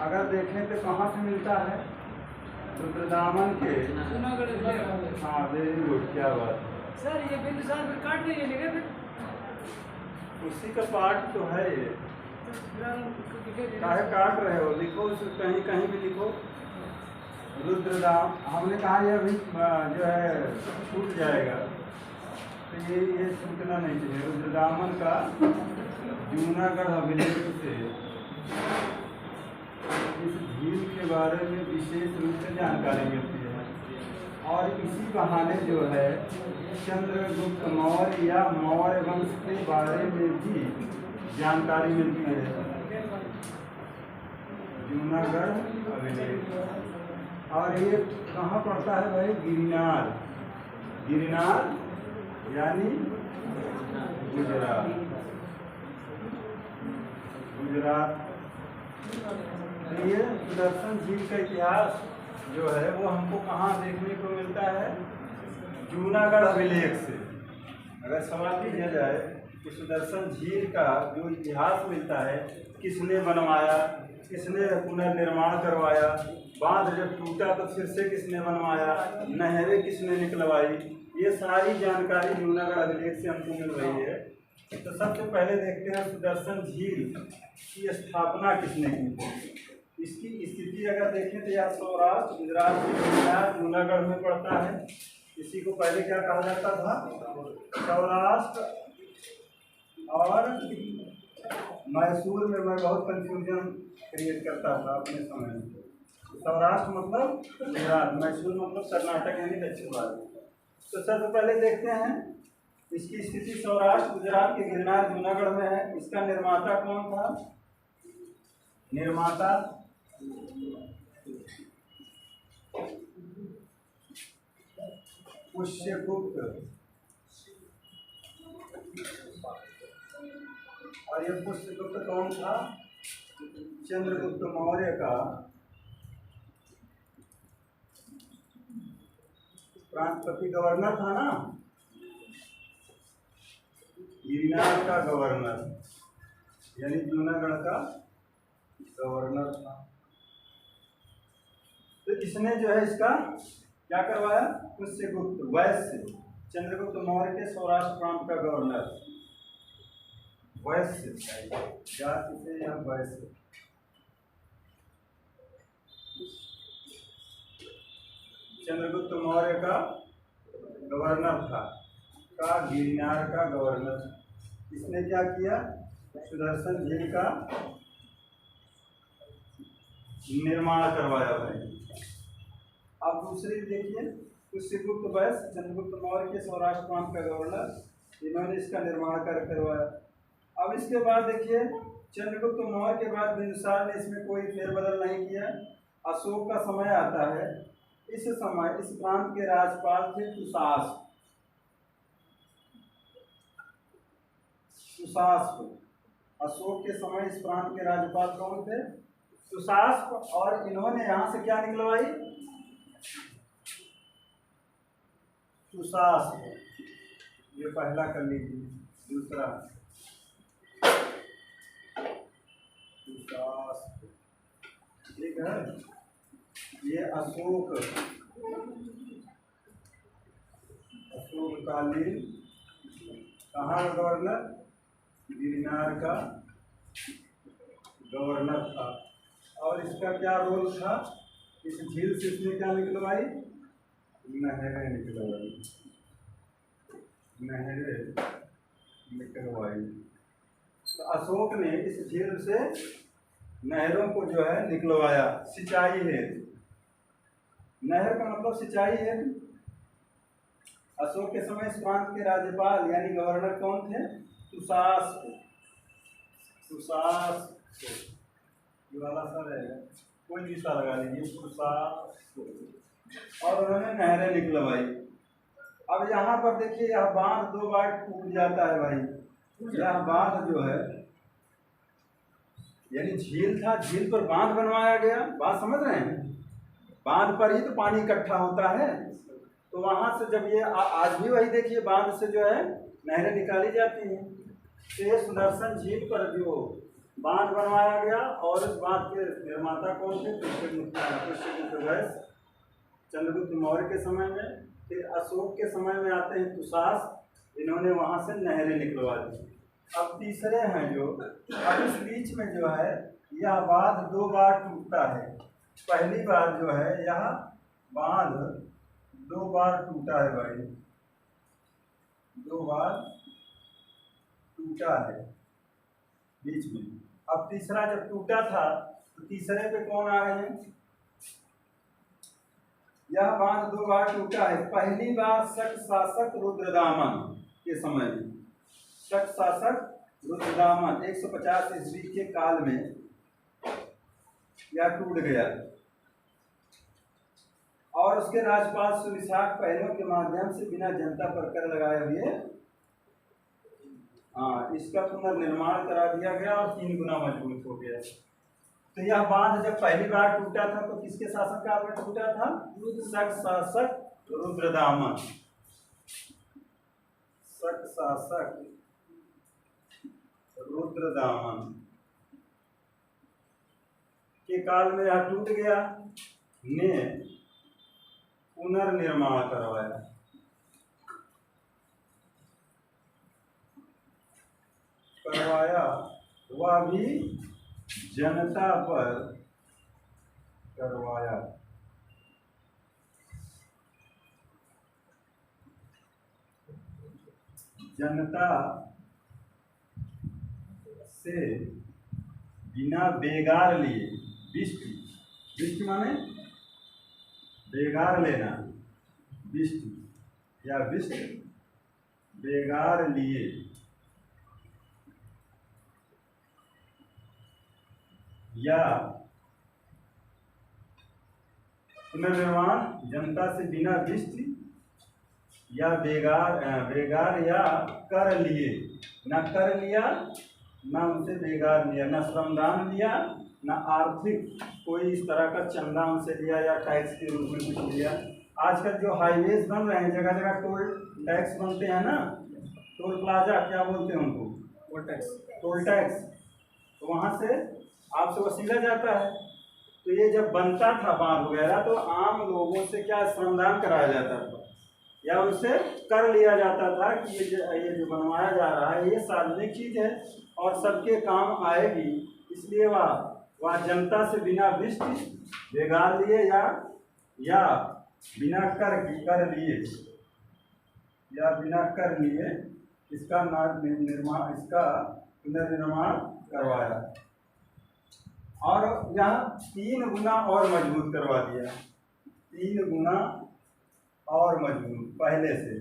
अगर देखें तो कहाँ से मिलता है? रुद्रदामन के। हाँ वेरी गुड, क्या बात है सर। ये बिंदुसार फिर काट नहीं लेगा फिर उसी का पार्ट तो है ये। काहे काट रहे हो? लिखो उसे, कहीं कहीं भी लिखो रुद्रदाम। हमने कहा ये अभी जो है छूट जाएगा, तो ये छूटना नहीं चाहिए। रुद्रदामन का जूनागढ़ अभिलेख से इस झील के बारे में विशेष रूप से जानकारी मिलती है, और इसी बहाने जो है चंद्रगुप्त मौर्य या मौर्य वंश के बारे में भी जानकारी मिलती है। जूनागढ़ अभिलेख। और ये कहाँ पड़ता है भाई? गिरनार। गिरनार यानी गुजरात। गुजरात। तो ये सुदर्शन झील का इतिहास जो है वो हमको कहाँ देखने को मिलता है? जूनागढ़ अभिलेख से। अगर सवाल किया जाए कि सुदर्शन झील का जो इतिहास मिलता है, किसने बनवाया, किसने पुनर्निर्माण करवाया, बांध जब टूटा तो फिर से किसने बनवाया, नहरें किसने निकलवाई, ये सारी जानकारी जूनागढ़ अभिलेख से हमको मिल रही है। तो सबसे पहले देखते हैं सुदर्शन झील की स्थापना किसने की। इसकी स्थिति अगर देखें तो यह सौराष्ट्र गुजरात के जूनागढ़ में पड़ता है। इसी को पहले क्या कहा जाता था? सौराष्ट्र और मैसूर में मैं बहुत कंफ्यूजन क्रिएट करता था अपने समय में। सौराष्ट्र मतलब गुजरात, मैसूर मतलब कर्नाटक यानी दक्षिण भारत। तो सबसे पहले देखते हैं इसकी स्थिति सौराष्ट्र गुजरात के गिरनार जूनागढ़ में है। इसका निर्माता कौन था? निर्माता पुष्यगुप्त। और ये पुष्यगुप्त कौन था? चंद्रगुप्त मौर्य का प्रांतपति, गवर्नर था ना, गिरनार का गवर्नर, यानी जूनागढ़ का गवर्नर था। तो इसने जो है इसका क्या करवाया? पुष्यगुप्त वैश्य, चंद्रगुप्त मौर्य के सौराष्ट्र प्रांत का गवर्नर वैश्य जाति से या वैश्य। चंद्रगुप्त मौर्य का गवर्नर था, का गिरनार का गवर्नर। इसने क्या किया? सुदर्शन झील का निर्माण करवाया भाई। अब दूसरी देखिए, पुष्यगुप्त वैश्य चंद्रगुप्त मौर्य के सौराष्ट्र प्रांत का गवर्नर, इन्होंने इसका निर्माण करवाया। अब इसके बाद देखिए, चंद्रगुप्त मौर्य के बाद बिंदुसार ने इसमें कोई फेरबदल नहीं किया। अशोक का समय आता है। इस समय इस प्रांत के राज्यपाल थे सुशासक। अशोक के समय इस प्रांत के राज्यपाल कौन थे? सुशासक। और इन्होंने यहाँ से क्या निकलवाई? सुशासक। ये पहला कर लीजिए। दूसरा सुशासक, ठीक है। ये अशोककालीन कहाँ का गवर्नर? गिरनार का गवर्नर था। और इसका क्या रोल था? इस झील से इसने क्या निकलवाई? नहरें निकलवाई। तो अशोक ने इस झील से नहरों को जो है निकलवाया, सिंचाई है। नहर का मतलब सिंचाई है। अशोक के समय इस प्रांत के राज्यपाल यानी गवर्नर कौन थे? सुशासक। ये वाला सा रहेगा, कोई भी सा लगा लीजिए, सुशासक। और उन्होंने नहरें निकलवाई। अब यहाँ पर देखिए, यह बांध 2 बार टूट जाता है भाई। यह बांध जो है यानी झील था, झील पर बांध बनवाया गया। बात समझ रहे हैं? बांध पर ही तो पानी इकट्ठा होता है। तो वहां से जब ये आज भी वही देखिए, बांध से जो है नहरें निकाली जाती हैं। तो ये सुदर्शन झील पर जो बांध बनवाया गया और इस बांध के निर्माता कौन थे? पुष्यगुप्त वैश्य, चंद्रगुप्त मौर्य के समय में। फिर अशोक के समय में आते हैं तुषार, इन्होंने वहां से नहरें निकलवा दी। अब तीसरे हैं जो, अब इस बीच में जो है यह बांध 2 बार टूटता है। पहली बार जो है यह बांध 2 बार टूटा है भाई, 2 बार टूटा है बीच में। अब तीसरा जब टूटा था तो तीसरे पे कौन आ गए हैं? यह बांध 2 बार टूटा है। पहली बार शक शासक रुद्रदामन के समय में, शक शासक रुद्रदामन 150 ईस्वी के काल में यह टूट गया और उसके राजपाल सुविशाख पहलों के माध्यम से बिना जनता पर कर लगाए हुए इसका पुनर्निर्माण करा दिया गया और 3 गुना मजबूत हो गया। तो यह बांध जब पहली बार टूटा था तो किसके शासनकाल में टूटा था? शक शासक रुद्रदामन, शक शासक रुद्रदामन के काल में यह टूट गया, ने पुनर्निर्माण करवाया। वह भी जनता पर करवाया। जनता से बिना बेगार लिए, विष्ट माने बेगार लेना, विष्ट या विष्ट बेगार लिए या पुनर्निर्माण जनता से बिना विष्ट या बेगार या कर लिए, न कर लिया न उनसे बेगार लिया, न श्रमदान लिया न आर्थिक कोई इस तरह का चंदा उनसे लिया या टैक्स के रूप में कुछ लिया। आजकल जो हाईवेज बन रहे हैं जगह जगह टोल टैक्स बनते हैं ना, टोल प्लाजा क्या बोलते हैं उनको? Toll tax. तो वहाँ से आपसे वसूला जाता है। तो ये जब बनता था बांध वगैरह तो आम लोगों से क्या श्रमदान कराया जाता था या उनसे कर लिया जाता था कि ये जो बनवाया जा रहा है ये सार्वजनिक चीज़ है और सबके काम आएगी, इसलिए वह जनता से बिना विष्ट बेगार लिए या बिना कर लिए या बिना कर लिए इसका पुनर्निर्माण करवाया और यहाँ 3 गुना और मजबूत करवा दिया, 3 गुना और मजबूत पहले से।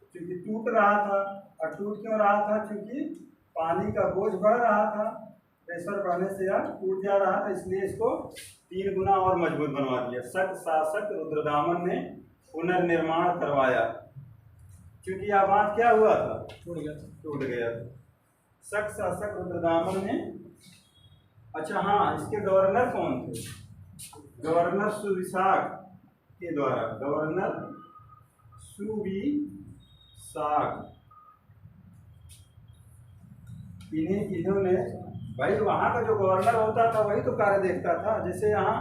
क्योंकि टूट रहा था, और टूट क्यों रहा था? क्योंकि पानी का बोझ बढ़ रहा था, प्रेशर बढ़ने से यह टूट जा रहा था, इसलिए इसको 3 गुना और मजबूत बनवा दिया। शक शासक रुद्रदामन ने पुनर्निर्माण करवाया। क्योंकि यह बात क्या हुआ था? टूट गया। शक शासक रुद्रदामन ने, अच्छा हाँ, इसके गवर्नर कौन थे? गवर्नर सुविशाख के द्वारा, गवर्नर सुविशाख, इन्होंने भाई वहाँ का जो गवर्नर होता था वही तो कार्य देखता था। जैसे यहाँ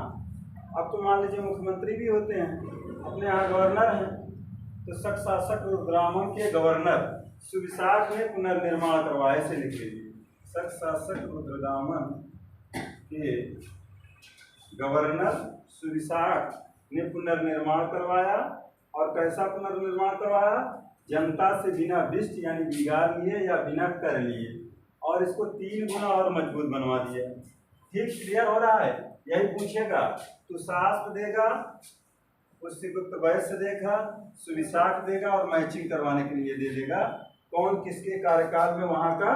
अब तो मान लीजिए मुख्यमंत्री भी होते हैं, अपने यहाँ गवर्नर हैं। तो शक शासक रुद्रदामन के गवर्नर सुविशाख ने पुनर्निर्माण करवाए से लिखे। शक शासक रुद्रदामन के गवर्नर सुविशाख ने पुनर्निर्माण करवाया। और कैसा पुनर्निर्माण करवाया? जनता से बिना विष्ट यानी बिगाड़ लिए या बिना कर लिए, और इसको 3 गुना और मजबूत बनवा दिया। ठीक क्लियर हो रहा है? यही पूछेगा तो शास्त्र देगा, पुष्यगुप्त वैश्य देगा, सुविशाख देगा और मैचिंग करवाने के लिए दे देगा कौन किसके कार्यकाल में वहाँ का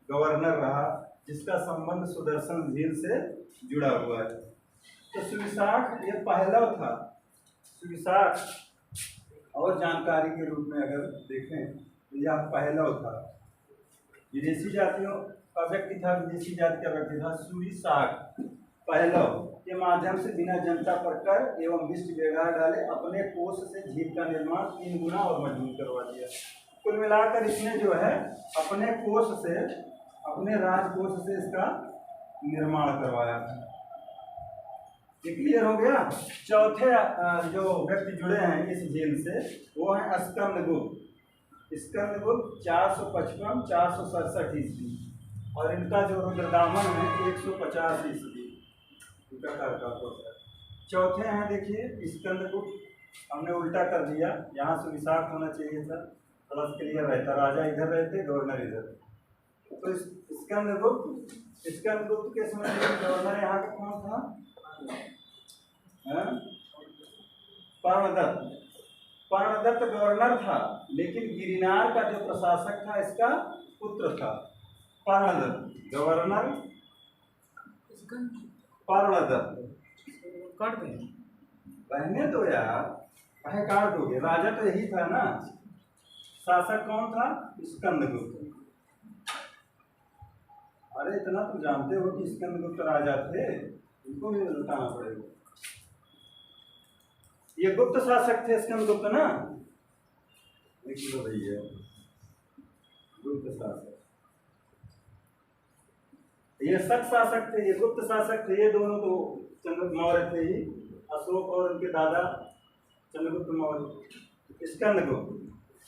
गवर्नर रहा, जिसका संबंध सुदर्शन झील से जुड़ा हुआ है। तो सुविशाख ये पहला था। सुविशाख और जानकारी के रूप में अगर देखें तो यह पहला था। विदेशी जातियों का व्यक्ति था, विदेशी जाति का व्यक्ति था। सुविशाख पहलव के माध्यम से बिना जनता पर कर एवं विष्ट बेगार डाले अपने कोष से झील का निर्माण 3 गुना और मजबूत करवा दिया। कुल मिलाकर इसने जो है अपने कोष से अपने राजकोष से इसका निर्माण करवाया था। ये क्लियर हो गया। चौथे जो व्यक्ति जुड़े हैं इस झील से वो है स्कंदगुप्त। स्कंदगुप्त 455 467 ईस्वी और इनका जो रुद्रदामन है 150 ईस्वी इनका कार्यकाल होता है। चौथे हैं देखिए स्कंदगुप्त, हमने उल्टा कर दिया, यहाँ से विशाख होना चाहिए था, थोड़ा क्लियर रहता, राजा इधर रहते गवर्नर इधर। तो स्कंदगुप्त के समय में गवर्नर यहाँ का कौन था? पर्णदत्त गवर्नर था, लेकिन गिरनार का जो प्रशासक था इसका पुत्र था पर्णदत्त। गवर्नर पर्णदत्त। काट दें। रहने दो यार, कहे काट दोगे? राजा तो यही था ना, शासक कौन था? स्कंदगुप्त। अरे इतना तो जानते हो कि स्कंदगुप्त राजा थे, इनको भी बताना पड़ेगा। ये गुप्त शासक थे स्कंदगुप्त ना, लिख लो भैया, गुप्त शासक। ये शक शासक थे, ये गुप्त शासक थे, ये दोनों तो चंद्रगुप्त मौर्य थे ही, अशोक और उनके दादा चंद्रगुप्त मौर्य। स्कंदगुप्त।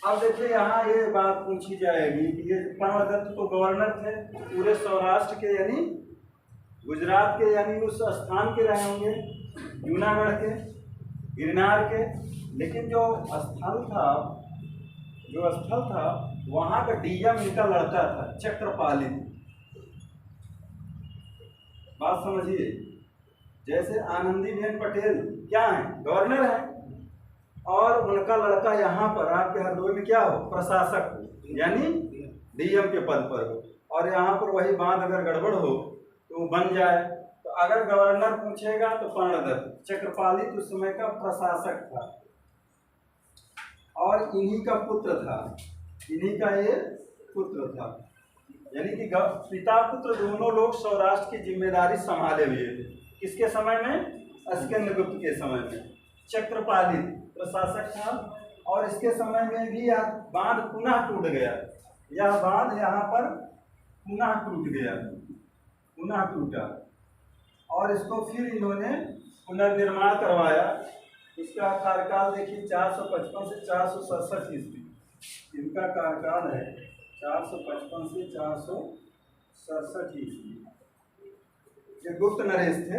अब देखिए यहाँ ये बात पूछी जाएगी कि ये पर्णदत्त तो गवर्नर थे पूरे सौराष्ट्र के, यानी गुजरात के, यानी उस स्थान के रहे होंगे, जूनागढ़ के, गिरनार के। लेकिन जो स्थल था वहाँ का डीएम इनका लड़का था चक्रपालित। बात समझिए, जैसे आनंदीबेन पटेल क्या है? गवर्नर है, और उनका लड़का यहाँ पर आपके हरदोई में क्या हो? प्रशासक हो, यानी डीएम के पद पर हो। और यहाँ पर वही बात अगर गड़बड़ हो तो वो बन जाए। तो अगर गवर्नर पूछेगा तो पर्णदत्त। चक्रपालित उस समय का प्रशासक था और इन्हीं का पुत्र था, इन्हीं का ये पुत्र था, यानी कि पिता पुत्र दोनों लोग सौराष्ट्र की जिम्मेदारी संभाले हुए थे। किसके समय में? स्कंदगुप्त के समय में। चक्रपालित प्रशासक था और इसके समय में भी यह बांध पुनः टूट गया। यह बांध यहाँ पर पुनः टूट गया, पुनः टूटा और इसको फिर इन्होंने पुनर्निर्माण करवाया। इसका कार्यकाल देखिए 455 से 467 ईस्वी इनका कार्यकाल है, 455 से 467 ईस्वी। ये गुप्त नरेश थे।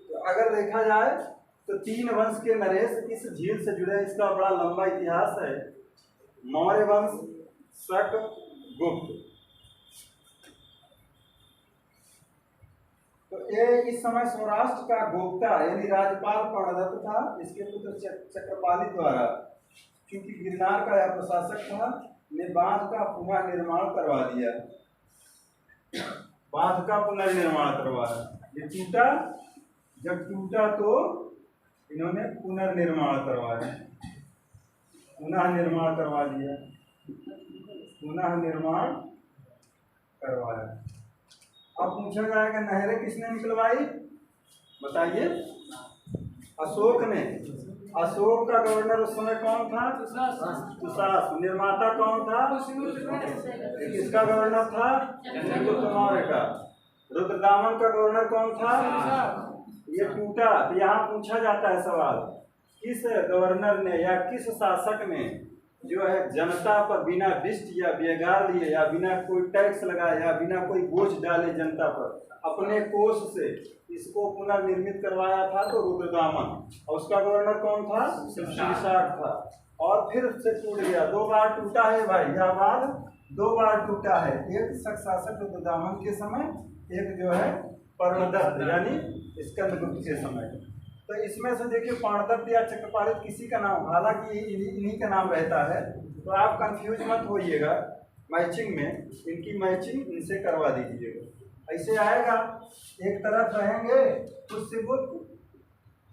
तो अगर देखा जाए तो 3 वंश के नरेश इस झील से जुड़े, इसका बड़ा लंबा इतिहास है। मौर्य वंश, शक, गुप्त। तो ये इस समय सौराष्ट्र का गोप्ता यानी राज्यपाल पर्णदत्त था, इसके पुत्र चक्रपालित द्वारा, क्योंकि गिरनार का यह प्रशासक था, ने बांध का पुनर्निर्माण करवा दिया। बांध का पुनर्निर्माण करवाया। ये टूटा, जब टूटा तो इन्होंने पुनर्निर्माण करवाया, पुनः निर्माण करवा दिया, पुनः निर्माण करवाया। अब पूछा जाएगा नहरें किसने निकलवाई? बताइए। अशोक ने। अशोक का गवर्नर उस समय कौन था? तुषास। निर्माता कौन था? किसका गवर्नर था? चंद्रगुप्त मौर्य का। रुद्रदामन का गवर्नर कौन था? ये टूटा। तो यहाँ पूछा जाता है सवाल, किस गवर्नर ने या किस शासक ने जो है जनता पर बिना डिस्ट या बेगार लिए या बिना कोई टैक्स लगाए या बिना कोई बोझ डाले जनता पर अपने कोष से इसको पुनर्निर्मित करवाया था? तो रुद्रदामन। और उसका गवर्नर कौन था? विशाख था। और फिर से टूट गया। 2 बार टूटा है भाई, यह बार 2 बार टूटा है। एक शासक रुद्रदामन के समय, एक जो है पर्णदत्त यानी स्कंदगुप्त के समय। तो इसमें से देखिए पर्णदत्त या चक्रपालित किसी का नाम, हालांकि इन्हीं का नाम रहता है, तो आप कंफ्यूज मत होइएगा मैचिंग में, इनकी मैचिंग इनसे करवा दीजिएगा। ऐसे आएगा, एक तरफ रहेंगे पुष्यगुप्त,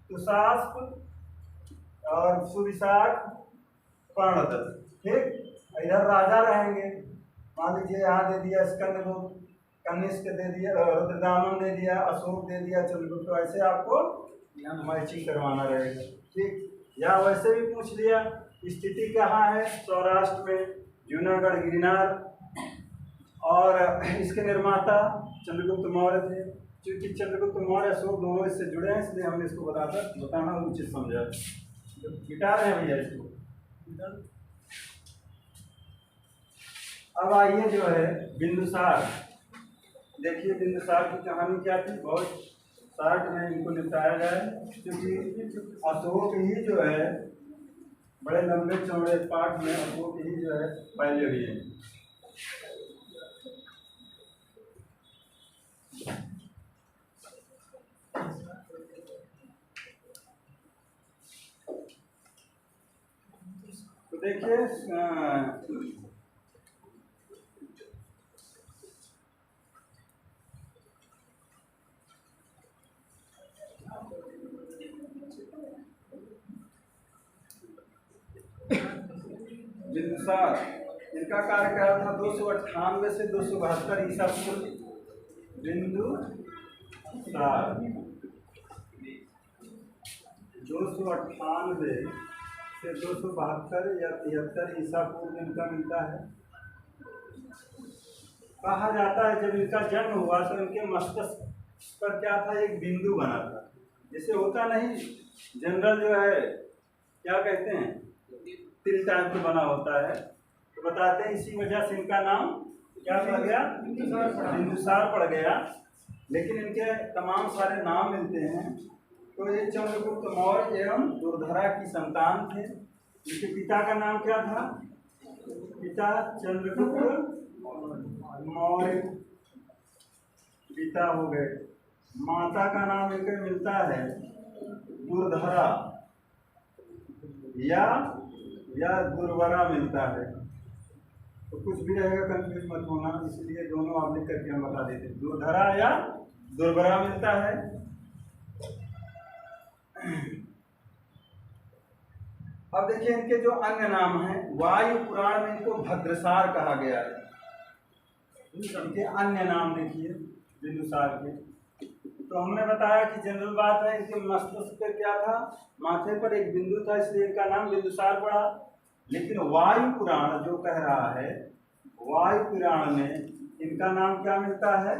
तुषास्प और सुविशाख, पर्णदत्त, ठीक। इधर राजा रहेंगे, मान लीजिए यहाँ दे दिया स्कंदगुप्त, कनिष्क दे दिया, रुद्रदामन दे दिया, अशोक दे दिया, चंद्रगुप्त। तो ऐसे आपको यहाँ मैचिंग करवाना रहेगा, ठीक। या वैसे भी पूछ लिया स्थिति कहाँ है? सौराष्ट्र में, जूनागढ़, गिरनार और इसके निर्माता चंद्रगुप्त मौर्य थे। क्योंकि चंद्रगुप्त मौर्य अशोक दोनों इससे जुड़े हैं, इसलिए हमने इसको बताना उचित समझा। मिटा रहे हैं भैया इसको। अब आइए जो है बिंदुसार। देखिए बिंदुसार की कहानी क्या थी, बहुत शार्ट में इनको निपटाया जाए, क्योंकि अशोक ही जो है बड़े लंबे चौड़े पाठ में अशोक ही जो है पहले हुए हैं। तो देखिए बिंदुसार, इनका कार्यकाल था 298 से 272 ईसा पूर्व। बिंदुसार 298 से 272 या 73 ईसा पूर्व इनका मिलता है। कहा जाता है जब इनका जन्म हुआ तो इनके मस्तिष्क पर क्या था, एक बिंदु बना था। जैसे होता नहीं जनरल जो है क्या कहते हैं, तिल टाइप का बना होता है, तो बताते हैं इसी वजह से इनका नाम क्या पड़ गया, बिंदुसार पड़ गया। लेकिन इनके तमाम सारे नाम मिलते हैं। तो ये चंद्रगुप्त मौर्य एवं दुर्धरा की संतान थे। इनके पिता का नाम क्या था, पिता चंद्रगुप्त मौर्य पिता हो गए। माता का नाम इनके मिलता है दुर्धरा या दुर्वरा मिलता है। तो कुछ भी रहेगा कंफ्यूज मत होना, इसलिए दोनों आप लिख करके हम बता देते हैं, दुर्धरा या दुर्वरा मिलता है। अब देखिए इनके जो अन्य नाम हैं, वायु पुराण में इनको भद्रसार कहा गया है। इनके अन्य नाम देखिए बिंदुसार के। तो हमने बताया कि जनरल बात है, इनके मस्तिष्क पे क्या था, माथे पर एक बिंदु था, इसलिए इनका नाम बिंदुसार पड़ा। लेकिन वायु पुराण जो कह रहा है, वायु पुराण में इनका नाम क्या मिलता है,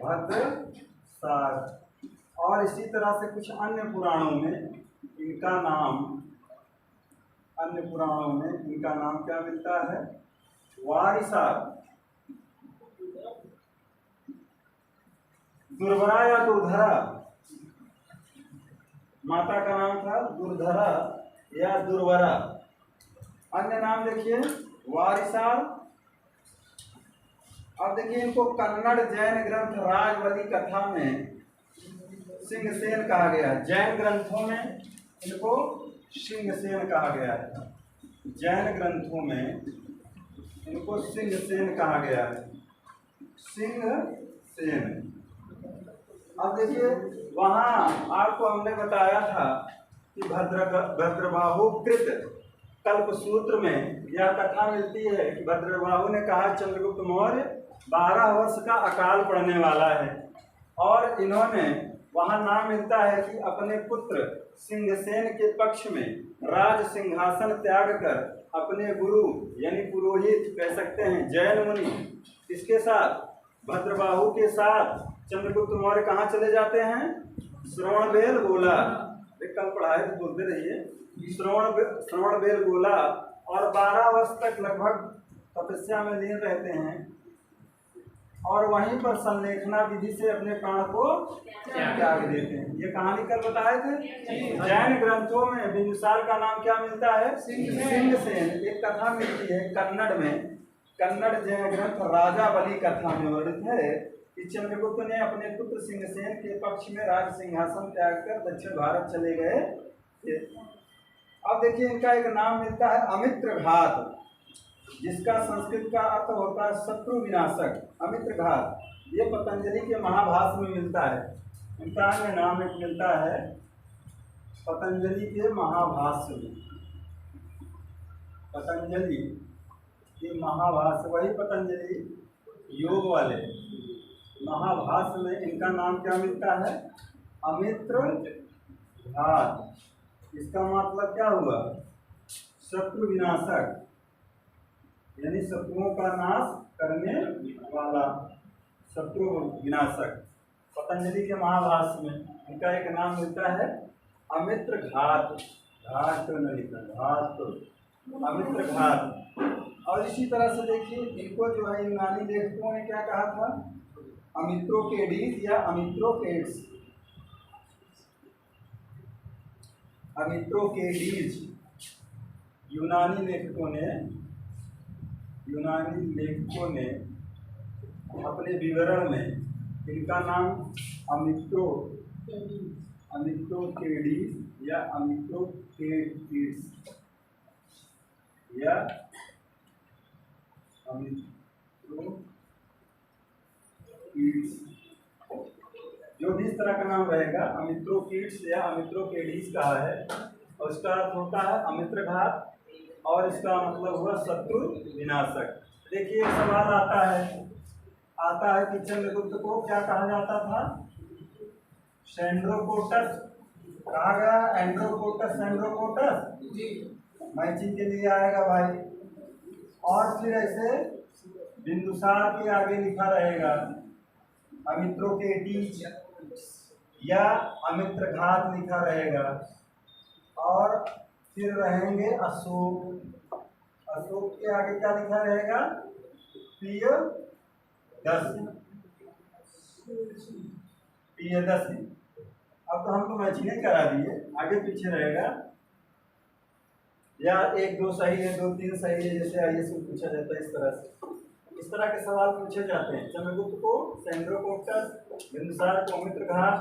भद्रसार। और इसी तरह से कुछ अन्य पुराणों में इनका नाम, क्या मिलता है, वारिसार। दुर्वरा या दुर्धरा, माता का नाम था दुर्धरा या दुर्वरा। अन्य नाम देखिए वारिसार। अब देखिए इनको कन्नड़ जैन ग्रंथ राजवली कथा में सिंहसेन कहा गया है। जैन ग्रंथों में इनको सिंहसेन कहा गया है। जैन ग्रंथों में इनको सिंहसेन कहा गया है, सिंहसेन। अब देखिए वहाँ आपको हमने बताया था कि भद्रबाहु कृत कल्पसूत्र में यह कथा मिलती है कि भद्रबाहु ने कहा चंद्रगुप्त मौर्य 12 वर्ष का अकाल पड़ने वाला है। और इन्होंने वहाँ नाम मिलता है कि अपने पुत्र सिंहसेन के पक्ष में राज सिंहासन त्याग कर अपने गुरु यानी पुरोहित कह सकते हैं जैन मुनि, इसके साथ भद्रबाहु के साथ चंद्रगुप्त मौर्य कहाँ चले जाते हैं, श्रवणबेल गोला। कल पढ़ाए तो बोलते रहिए, श्रवणबेल गोला। और 12 वर्ष तक लगभग तपस्या में लीन रहते हैं और वहीं पर संलेखना विधि से अपने प्राण को त्याग देते हैं। ये कहानी कल बताए थे। जैन ग्रंथों में बिंदुसार का नाम क्या मिलता है, सिंहसेन। एक कथा मिलती है कन्नड़ में, कन्नड़ जैन ग्रंथ राजावली कथा में वर्णित है कि चंद्रगुप्त ने अपने पुत्र सिंहसेन के पक्ष में राज सिंहासन त्याग कर दक्षिण भारत चले गए। अब देखिए इनका एक नाम मिलता है अमित्रघात, जिसका संस्कृत का अर्थ होता है शत्रु विनाशक, अमित्रघात। ये पतंजलि के महाभाष्य में मिलता है। इनका अन्य नाम एक मिलता है पतंजलि के महाभाष्य में। पतंजलि के महाभाष्य, वही पतंजलि योग वाले महाभाष्य में इनका नाम क्या मिलता है, अमित्रघात। इसका मतलब क्या हुआ, शत्रु विनाशक। यानी शत्रुओं का नाश करने वाला, शत्रु विनाशक। पतंजलि के महाभाष्य में इनका एक नाम मिलता है अमित्र घात, घात तो नहीं लिखा, घात तो अमित्र घात। और इसी तरह से देखिए इनको जो है यूनानी लेखकों ने क्या कहा था, अमित्रोकेडीज या अमित्रोकेड्स, अमित्रोकेडीज। यूनानी लेखकों ने अपने विवरण में इनका नाम अमित्रोकेडीज या अमित्रोकेड्स या अमित्रोकीड्स, जो भी इस तरह का नाम रहेगा अमित्रोकीड्स या अमित्रोकेडीज कहा है। और इसका अर्थ होता है अमित्रघात और इसका मतलब हुआ शत्रु विनाशक। देखिए एक सवाल आता है कि चंद्रगुप्त को क्या कहा जाता था, सेंड्रोकोटस कहा गया, एंड्रोकोटस सेंड्रोकोटस मैचिंग के लिए आएगा भाई। और फिर ऐसे बिंदुसार के आगे लिखा रहेगा अमित्रोकेडीज या अमित्रघात लिखा रहेगा। और फिर रहेंगे अशोक, अशोक के आगे क्या लिखा रहेगा, प्रियदर्शी। अब तो हमको मैचिंग करा दिए, आगे पीछे रहेगा या एक दो सही है, दो तीन सही है, जैसे आईएएस में पूछा जाता है। इस तरह के सवाल पूछे जाते हैं। चंद्रगुप्त को सेंड्रोकोटस, बिंदुसार को अमित्रघात,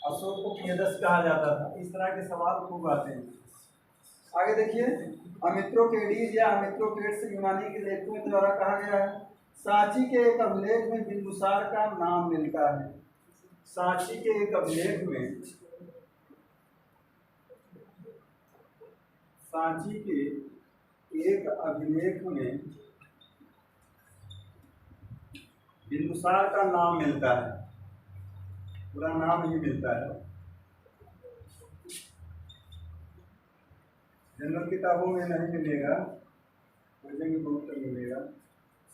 अशोक को प्रियदर्श कहा जाता था। इस तरह के सवाल खूब आते हैं। आगे देखिए अमित्रोकेडीज या अमित्रोकेड्स यूनानी के लेखकों द्वारा कहा गया है। सांची के एक अभिलेख में बिंदुसार का नाम मिलता है। सांची के एक अभिलेख में, सांची के एक अभिलेख में बिंदुसार का नाम मिलता है, पूरा नाम ही मिलता है। जनरल किताबों में नहीं मिलेगा, बुक में मिलेगा।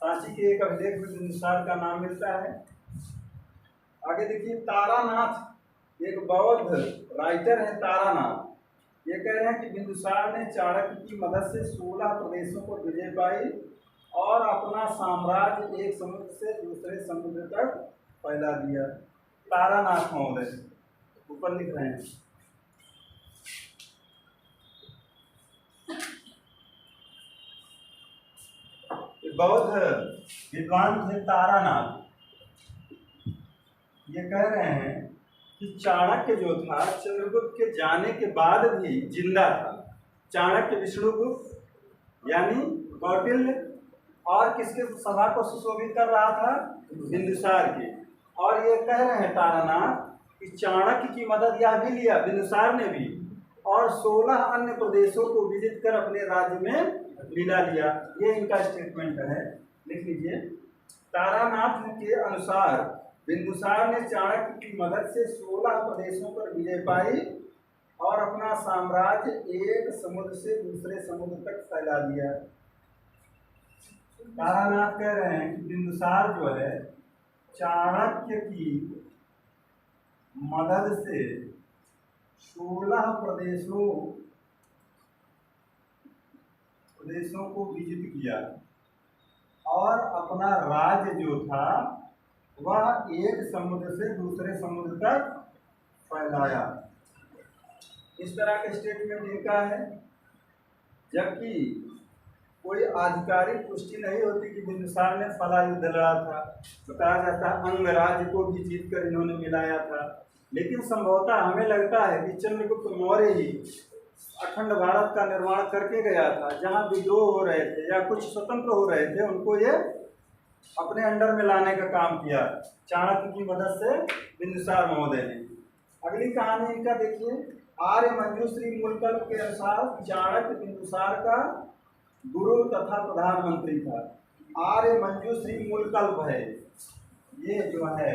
सांची के एक अभिलेख में बिंदुसार का नाम मिलता है। आगे देखिए तारानाथ, एक बौद्ध राइटर है तारानाथ, ये कह रहे हैं कि बिंदुसार ने चाणक्य की मदद से 16 प्रदेशों को विजय पाई और अपना साम्राज्य एक समुद्र से दूसरे समुद्र तक फैला दिया। तारानाथ महोदय ऊपर लिख रहे हैं। बौद्ध विद्वान थे तारानाथ, ये कह रहे हैं कि चाणक्य जो था चंद्रगुप्त के जाने के बाद भी जिंदा था। चाणक्य विष्णुगुप्त यानी कौटिल्य और किसके सभा को सुशोभित कर रहा था, बिंदुसार की। और ये कह रहे हैं तारानाथ कि चाणक्य की मदद यह भी लिया बिंदुसार ने भी, और 16 अन्य प्रदेशों को विजित कर अपने राज्य में मिला लिया। ये इनका स्टेटमेंट है, लिख लीजिए। तारानाथ के अनुसार बिंदुसार ने चाणक्य की मदद से 16 प्रदेशों पर विजय पाई और अपना साम्राज्य एक समुद्र से दूसरे समुद्र तक फैला दिया। तारानाथ कह रहे हैं कि बिंदुसार जो है चाणक्य की मदद से 16 प्रदेशों को विजित किया और अपना राज्य जो था वह एक समुद्र से दूसरे समुद्र तक फैलाया। इस तरह के स्टेटमेंट इनका है। जबकि कोई आधिकारिक पुष्टि नहीं होती कि बिंदुसार ने फला युद्ध लड़ा था। बताया जाता है अंगराज्य को भी जीतकर इन्होंने मिलाया था। लेकिन संभवतः हमें लगता है कि चंद्रगुप्त मौर्य ही अखंड भारत का निर्माण करके गया था। जहाँ विद्रोह हो रहे थे या कुछ स्वतंत्र हो रहे थे, उनको ये अपने अंडर में लाने का काम किया चाणक्य की मदद से बिंदुसार महोदय ने। अगली कहानी इनका देखिए। आर्य मंजूश्री मूलकल्प के अनुसार चाणक्य बिंदुसार का गुरु तथा प्रधानमंत्री था। आर्य मंजूश्री मूलकल्प है, ये जो है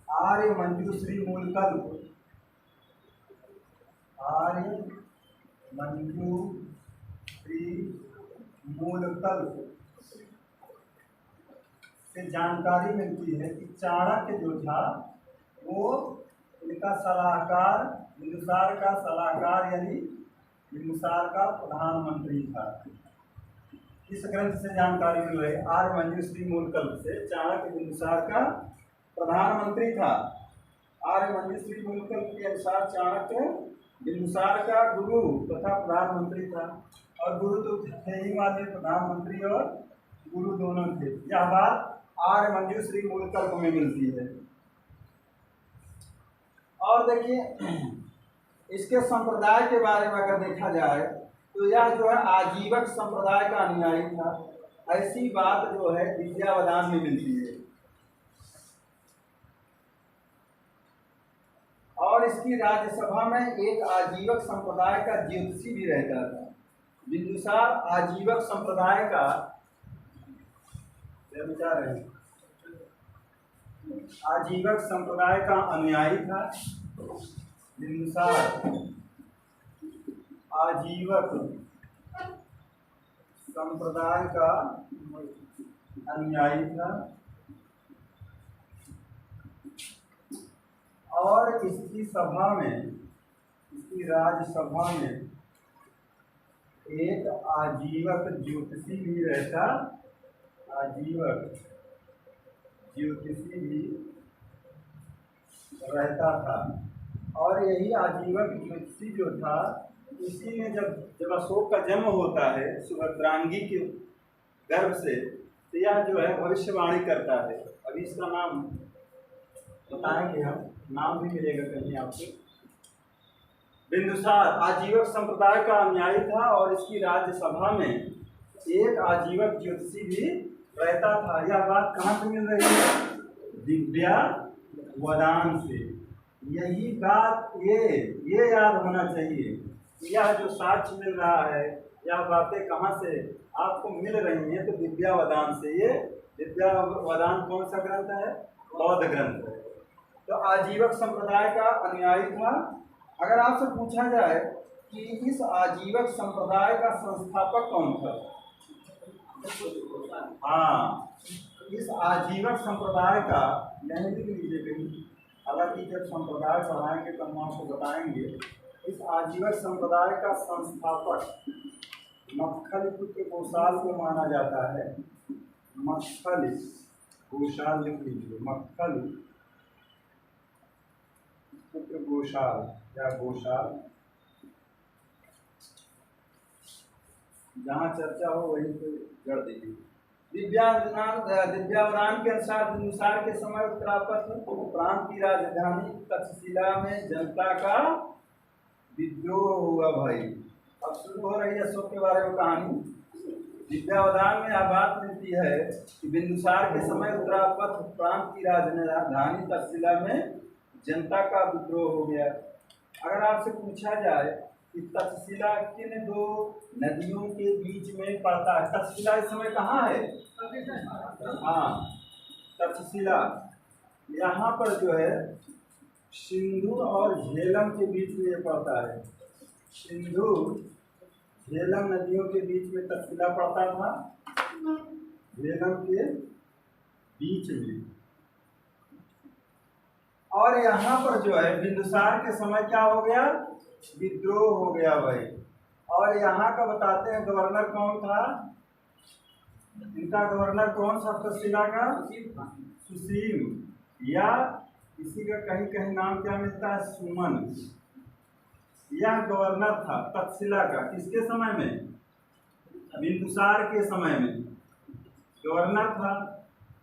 आर्य मंजूश्री मूलकल्प, आर्य मंजूश्री श्री मूलकल से जानकारी मिलती है कि चाणक्य जो था वो इनका सलाहकार, बिंदुसार का सलाहकार यानी बिंदुसार का प्रधानमंत्री था। इस ग्रंथ से जानकारी मिल रही है। आर्यमंजूश्री मूलकल्प से चाणक्य बिंदुसार का प्रधानमंत्री था। आर्यमंजूश्री मूलकल्प के अनुसार चाणक्य बिंदुसार का गुरु तथा प्रधानमंत्री था। और गुरु तो थे ही वाले, प्रधानमंत्री और गुरु दोनों थे। यह बात आर्यमंजूश्री मूलकल्प में मिलती है। और देखिए इसके संप्रदाय के बारे में अगर देखा जाए तो यह जो है आजीवक संप्रदाय का अनुयायी था। ऐसी बात जो है विद्यावदान में मिलती है। और इसकी राज्यसभा में एक आजीवक संप्रदाय का ज्योतिषी भी रहता था। बिंदुसार आजीवक संप्रदाय का विचार है, आजीवक संप्रदाय का अनुयायी था। बिंदुसार आजीवक संप्रदाय का अनुयायी था और इसकी सभा में, इसकी राज्यसभा में एक आजीवक ज्योतिषी भी रहता, आजीवक ज्योतिषी भी रहता था। और यही आजीवक ज्योतिषी जो था, इसी में जब अशोक का जन्म होता है सुभद्रांगी के गर्भ से, तो यह जो है भविष्यवाणी करता है। अभी इसका नाम बताएंगे हम, नाम भी मिलेगा कहीं आपको। बिंदुसार आजीवक संप्रदाय का अनुयायी था और इसकी राज्यसभा में एक आजीवक ज्योतिषी भी रहता था। यह बात कहाँ से मिल रही है? विद्यावदान से। यही बात ये याद होना चाहिए। यह जो साक्ष्य मिल रहा है, यह बातें कहाँ से आपको मिल रही हैं? तो विद्यावदान से। ये विद्यावदान कौन सा ग्रंथ है? बौद्ध ग्रंथ है। तो आजीवक संप्रदाय का अनुयायी था। अगर आपसे पूछा जाए कि इस आजीवक संप्रदाय का संस्थापक कौन था? हाँ, इस आजीवक संप्रदाय का, यही लिख लीजिए कहीं, हालांकि जब संप्रदाय पढ़ाएंगे तो हम आपको बताएंगे। इस आजीवक संप्रदाय का संस्थापक मक्खल पुत्र गोसाल को माना जाता है। मक्खल गोसाल लिख लीजिए, मक्खल पुत्र गोसाल या गोसाल, जहाँ चर्चा हो वहीं पे जड़ दीजिए। दिव्यावदान के अनुसार बिंदुसार के समय उत्तरापथ प्रांत की राजधानी तक्षशिला में जनता का विद्रोह हुआ। भाई अब शुरू हो रही है अशोक के बारे में कहानी। दिव्यावदान में यह बात मिलती है कि बिंदुसार के समय उत्तरापथ प्रांत की राजधानी तक्षशिला में जनता का विद्रोह हो गया। अगर आपसे पूछा जाए कि तक्षशिला किन दो नदियों के बीच में पड़ता है? तक्षशिला इस समय कहाँ है? हाँ, तक्षशिला यहाँ पर जो है सिंधु और झेलम के बीच में ये पड़ता है। सिंधु झेलम नदियों के बीच में तक्षशिला पड़ता था, झेलम के बीच में। और यहाँ पर जो है बिंदुसार के समय क्या हो गया? विद्रोह हो गया भाई। और यहाँ का बताते हैं गवर्नर कौन था? इनका गवर्नर कौन सा तक्षशिला का? सुसीम, या इसी का कहीं कहीं नाम क्या मिलता है? सुमन। यह गवर्नर था तक्षशिला का। किसके समय में? बिंदुसार के समय में गवर्नर था।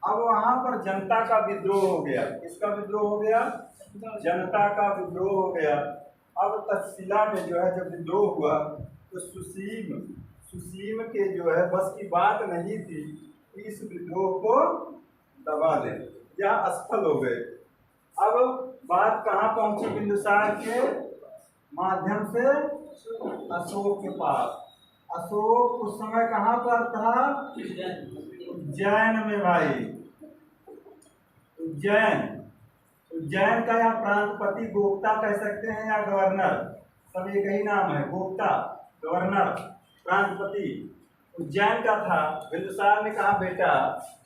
अब वहां पर जनता का विद्रोह हो गया। किसका विद्रोह हो गया? जनता का विद्रोह हो गया। अब तक्षशिला में जो है जब विद्रोह हुआ तो सुसीम के जो है बस की बात नहीं थी कि इस विद्रोह को दबा दे या असफल हो गए। अब बात कहाँ पहुंची? बिंदुसार के माध्यम से अशोक के पास। अशोक उस समय कहाँ पर था? उज्जैन में भाई। उज्जैन का या प्रांतपति गोप्ता कह सकते हैं या गवर्नर, सब एक ही नाम है, गोप्ता गवर्नर। प्रांतपति उज्जैन का था। बिंदुसार ने कहा बेटा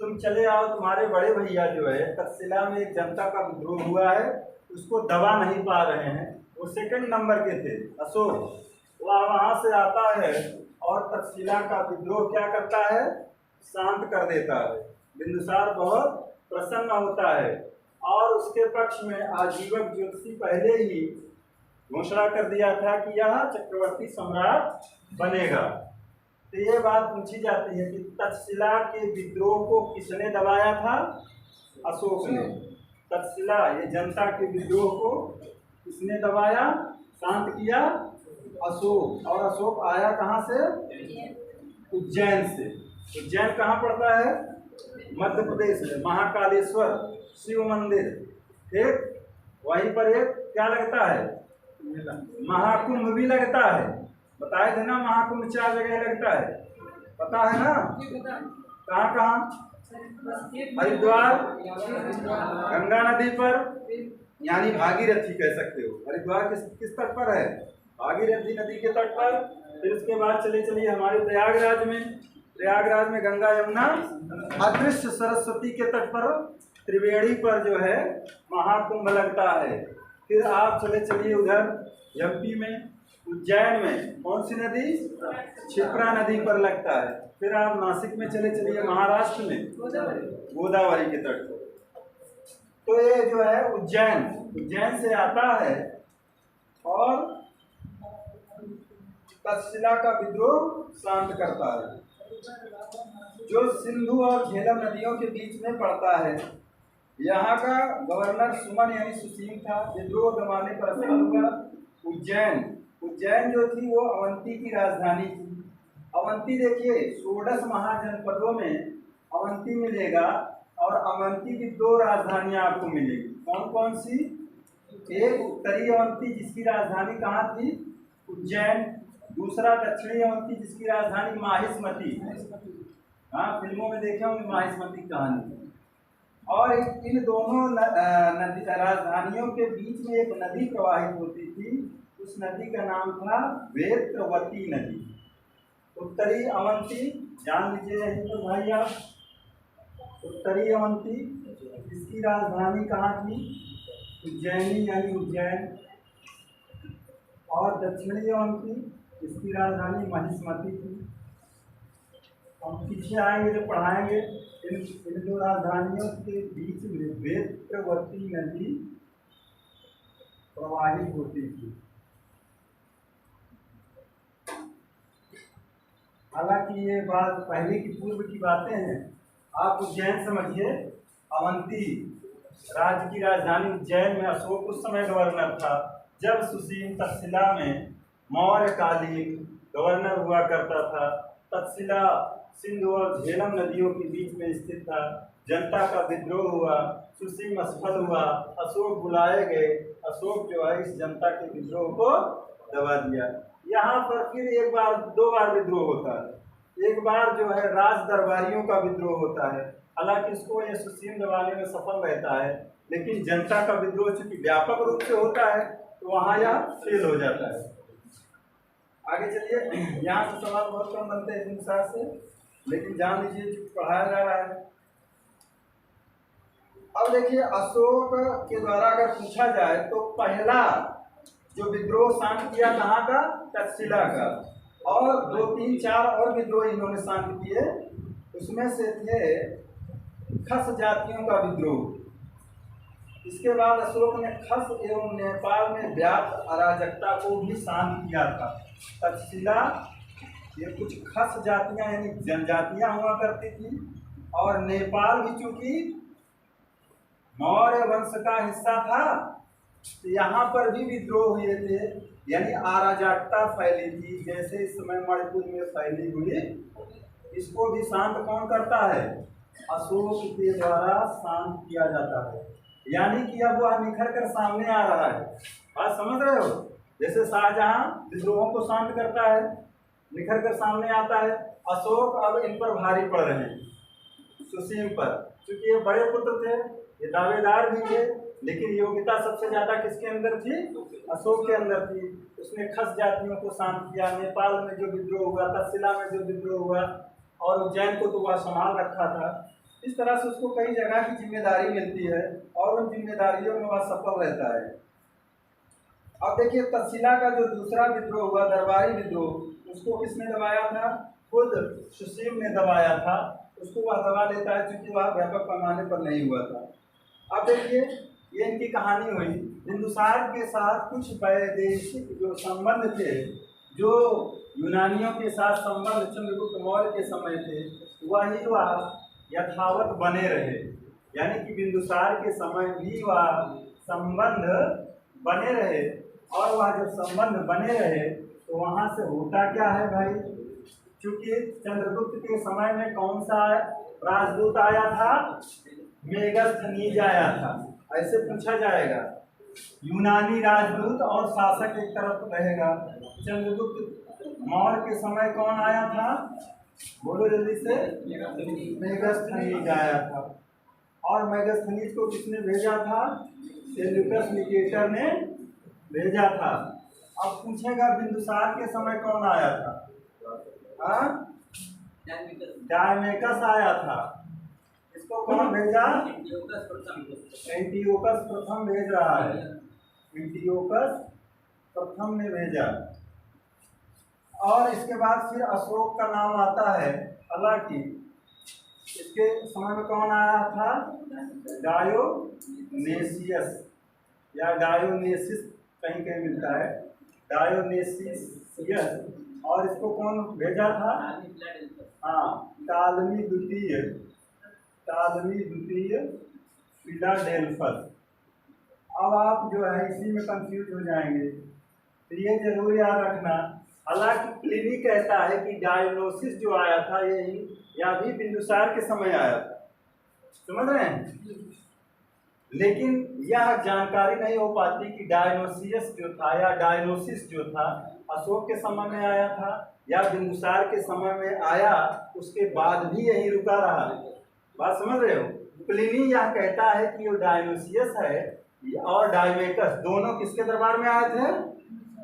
तुम चले आओ, तुम्हारे बड़े भैया जो है तक्षशिला में एक जनता का विद्रोह हुआ है, उसको दबा नहीं पा रहे हैं। वो सेकंड नंबर के थे अशोक, वह वहाँ से आता है और तक्षशिला का विद्रोह क्या करता है, शांत कर देता है। बिंदुसार बहुत प्रसन्न होता है और उसके पक्ष में आजीवक ज्योतिषी पहले ही घोषणा कर दिया था कि यह चक्रवर्ती सम्राट बनेगा। तो ये बात पूछी जाती है कि तक्षशिला के विद्रोह को किसने दबाया था, अशोक ने। तक्षशिला ये जनता के विद्रोह को किसने दबाया, शांत किया, अशोक। और अशोक आया कहाँ से, उज्जैन से। उज्जैन कहाँ पड़ता है, मध्य प्रदेश में। महाकालेश्वर शिव मंदिर, ठीक वहीं पर एक क्या लगता है, महाकुंभ भी लगता है। बताए थे ना, महाकुंभ 4 जगह लगता है, पता है ना, कहाँ कहाँ, हरिद्वार, गंगा नदी पर यानी भागीरथी कह सकते हो। हरिद्वार किस तट पर है, भागीरथी नदी के तट पर। फिर उसके बाद चलिए हमारे प्रयागराज में गंगा यमुना अदृश्य सरस्वती के तट पर त्रिवेणी पर जो है महाकुंभ लगता है। फिर आप चलिए उधर एमपी में उज्जैन में कौन सी नदी, क्षिप्रा नदी पर लगता है। फिर आप नासिक में चलिए महाराष्ट्र में गोदावरी के तट पर। तो ये जो है उज्जैन से आता है और तक्षशिला का विद्रोह शांत करता है, जो सिंधु और झेलम नदियों के बीच में पड़ता है। यहाँ का गवर्नर सुमन यानी सुसीम था। विद्रोह दबाने पर असफल हुआ। उज्जैन जो थी वो अवंती की राजधानी थी। अवंती देखिए 16 महाजनपदों में अवंती मिलेगा और अवंती की 2 राजधानियां आपको मिलेगी। कौन कौन सी, एक उत्तरी अवंती जिसकी राजधानी कहाँ थी, उज्जैन। दूसरा दक्षिणी अवंती जिसकी राजधानी माहिष्मती। हाँ, फिल्मों में देखे होंगे माहिष्मती कहानी। और इन दोनों राजधानियों के बीच में एक नदी प्रवाहित होती थी, उस नदी का नाम था वेत्रवती नदी। उत्तरी अवंती जान लीजिए यहीं पर भाई आप, उत्तरी अवंती इसकी राजधानी कहाँ थी, उज्जैनी यानी उज्जैन। और दक्षिणी अवंती इसकी राजधानी महिष्मती थी। हम पीछे आएंगे जब पढ़ाएंगे, इन 2 राजधानियों के बीच में वेत्रवती नदी प्रवाहित होती थी। हालांकि ये बात पहले की पूर्व की बातें हैं। आप उज्जैन समझिए, अवंती राज्य की राजधानी उज्जैन में अशोक उस समय गवर्नर था जब सुसीम तक्षशिला में मौर्यकालीन गवर्नर हुआ करता था। तक्षशिला सिंधु और झेलम नदियों के बीच में स्थित था। जनता का विद्रोह हुआ, सुसीम असफल हुआ, अशोक बुलाए गए। अशोक जो है इस जनता के विद्रोह को दबा दिया। यहाँ पर फिर 2 बार विद्रोह होता है। एक बार जो है राज दरबारियों का विद्रोह होता है, हालांकि इसको ये सुसीम दबाने में सफल रहता है, लेकिन जनता का विद्रोह चूंकि व्यापक रूप से होता है तो वहाँ यह फेल हो जाता है। आगे चलिए, यहाँ से सवाल बहुत कम बनते हैं हिंसा से, लेकिन जान लीजिए पढ़ाया जा रहा है। अब देखिए अशोक के द्वारा अगर पूछा जाए तो पहला जो विद्रोह शांत किया कहाँ का, तक्षशिला का। और 2, 3, 4 और विद्रोह इन्होंने शांत किए। उसमें से थे खस जातियों का विद्रोह। इसके बाद अशोक ने खस एवं नेपाल में व्याप्त अराजकता को भी शांत किया था। तक्षशिला ये कुछ खस जातियां यानी जनजातियां हुआ करती थी, और नेपाल भी चूंकि मौर्य वंश का हिस्सा था, तो यहाँ पर भी विद्रोह हुए थे, यानी अराजकता फैली थी, जैसे इस समय मणिपुर में फैली हुई। इसको भी शांत कौन करता है, अशोक के द्वारा शांत किया जाता है। यानी कि अब वह निखर कर सामने आ रहा है। बात समझ रहे हो, जैसे शाहजहां विद्रोहों को शांत करता है, निखर कर सामने आता है। अशोक अब इन पर भारी पड़ रहे हैं, सुसीम पर, क्योंकि ये बड़े पुत्र थे, ये दावेदार भी थे, लेकिन योग्यता सबसे ज्यादा किसके अंदर थी? अशोक के अंदर थी। उसने खस जातियों को शांत किया, नेपाल में जो विद्रोह हुआ, तक्षशिला में जो विद्रोह हुआ, और उज्जैन को तो वह संभाल रखा था। इस तरह से उसको कई जगह की जिम्मेदारी मिलती है और उन जिम्मेदारियों में वह सफल रहता है। अब देखिए, तक्षशिला का जो दूसरा विद्रोह हुआ, दरबारी विद्रोह, उसको किसने दबाया था? खुद सुशील ने दबाया था। उसको वह दबा लेता है क्योंकि वह व्यापक पैमाने पर नहीं हुआ था। अब देखिए, ये इनकी कहानी हुई। बिंदुसार के साथ कुछ वैदेशिक जो संबंध थे, जो यूनानियों के साथ संबंध चंद्रगुप्त मौर्य के समय थे, वही वह यथावत बने रहे। यानी कि बिंदुसार के समय भी वह संबंध बने रहे, और वह जब संबंध बने रहे तो वहाँ से होता क्या है भाई? क्योंकि चंद्रगुप्त के समय में कौन सा राजदूत आया था? मेगस्थनीज आया था। ऐसे पूछा जाएगा, यूनानी राजदूत और शासक एक तरफ रहेगा। चंद्रगुप्त मौर्य के समय कौन आया था? बोलो जल्दी से। मेगस्थनीज आया था। और मेगस्थनीज को किसने भेजा था? सेल्यूकस निकेटर ने भेजा था। अब पूछेगा, बिंदुसार के समय कौन आया था? डायमेकस आया था। इसको कौन भेजा? एंटियोकस प्रथम भेज रहा है। एंटियोकस प्रथम ने भेजा। और इसके बाद फिर अशोक का नाम आता है। हालांकि इसके समय में कौन आया था? डायोनेसियस या डायोनेसिस, कहीं कहीं मिलता है, डायोनेसियस। और इसको कौन भेजा था? हाँ, टालमी द्वितीय फिलाडेल्फस। अब आप जो है इसी में कंफ्यूज हो जाएंगे, तो ये जरूर याद रखना। हालांकि प्लिनी कहता है कि डायोनोसिस जो आया था यही या भी बिंदुसार के समय आया था। समझ रहे हैं? लेकिन यह जानकारी नहीं हो पाती कि डायोनोसियस जो था या डायोनोसिस जो था अशोक के समय में आया था या बिंदुसार के समय में आया, उसके बाद भी यही रुका रहा। बात समझ रहे हो? प्लिनी यह कहता है कि वो डायोनोसियस है और डायमेकस दोनों किसके दरबार में आए थे?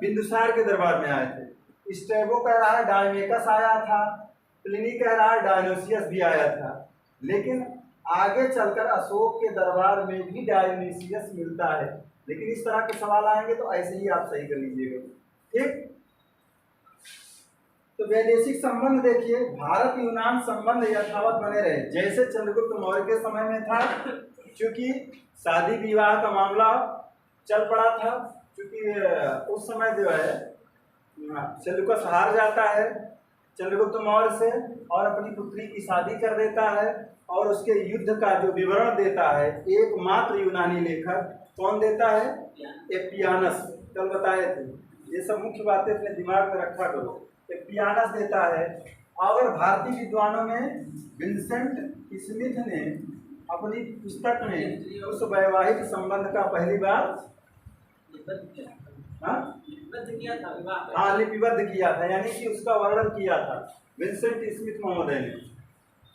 बिंदुसार के दरबार में आए थे। स्ट्रैबो कह रहा है डायमेकस आया था, प्लिनी कह रहा है डायोनोसियस भी आया था। लेकिन आगे चलकर अशोक के दरबार में भी डायोनिसियस मिलता है। लेकिन इस तरह के सवाल आएंगे तो ऐसे ही आप सही कर लीजिएगा। ठीक, तो वैदेशिक संबंध देखिए, भारत यूनान संबंध यथावत बने रहे जैसे चंद्रगुप्त मौर्य के समय में था। क्योंकि शादी विवाह का मामला चल पड़ा था, क्योंकि उस समय जो है सेल्यूकस हार जाता है चंद्रगुप्त मौर्य से और अपनी पुत्री की शादी कर देता है, और उसके युद्ध का जो विवरण देता है एकमात्र यूनानी लेखक कौन देता है? एपियानस। कल बताए थे, ये सब मुख्य बातें अपने दिमाग में रखा करो। एपियानस देता है। और भारतीय विद्वानों में विंसेंट स्मिथ ने अपनी पुस्तक में उस वैवाहिक संबंध का पहली बार लिपिबद्ध किया था, यानी कि उसका वर्णन किया था विंसेंट स्मिथ महोदय ने।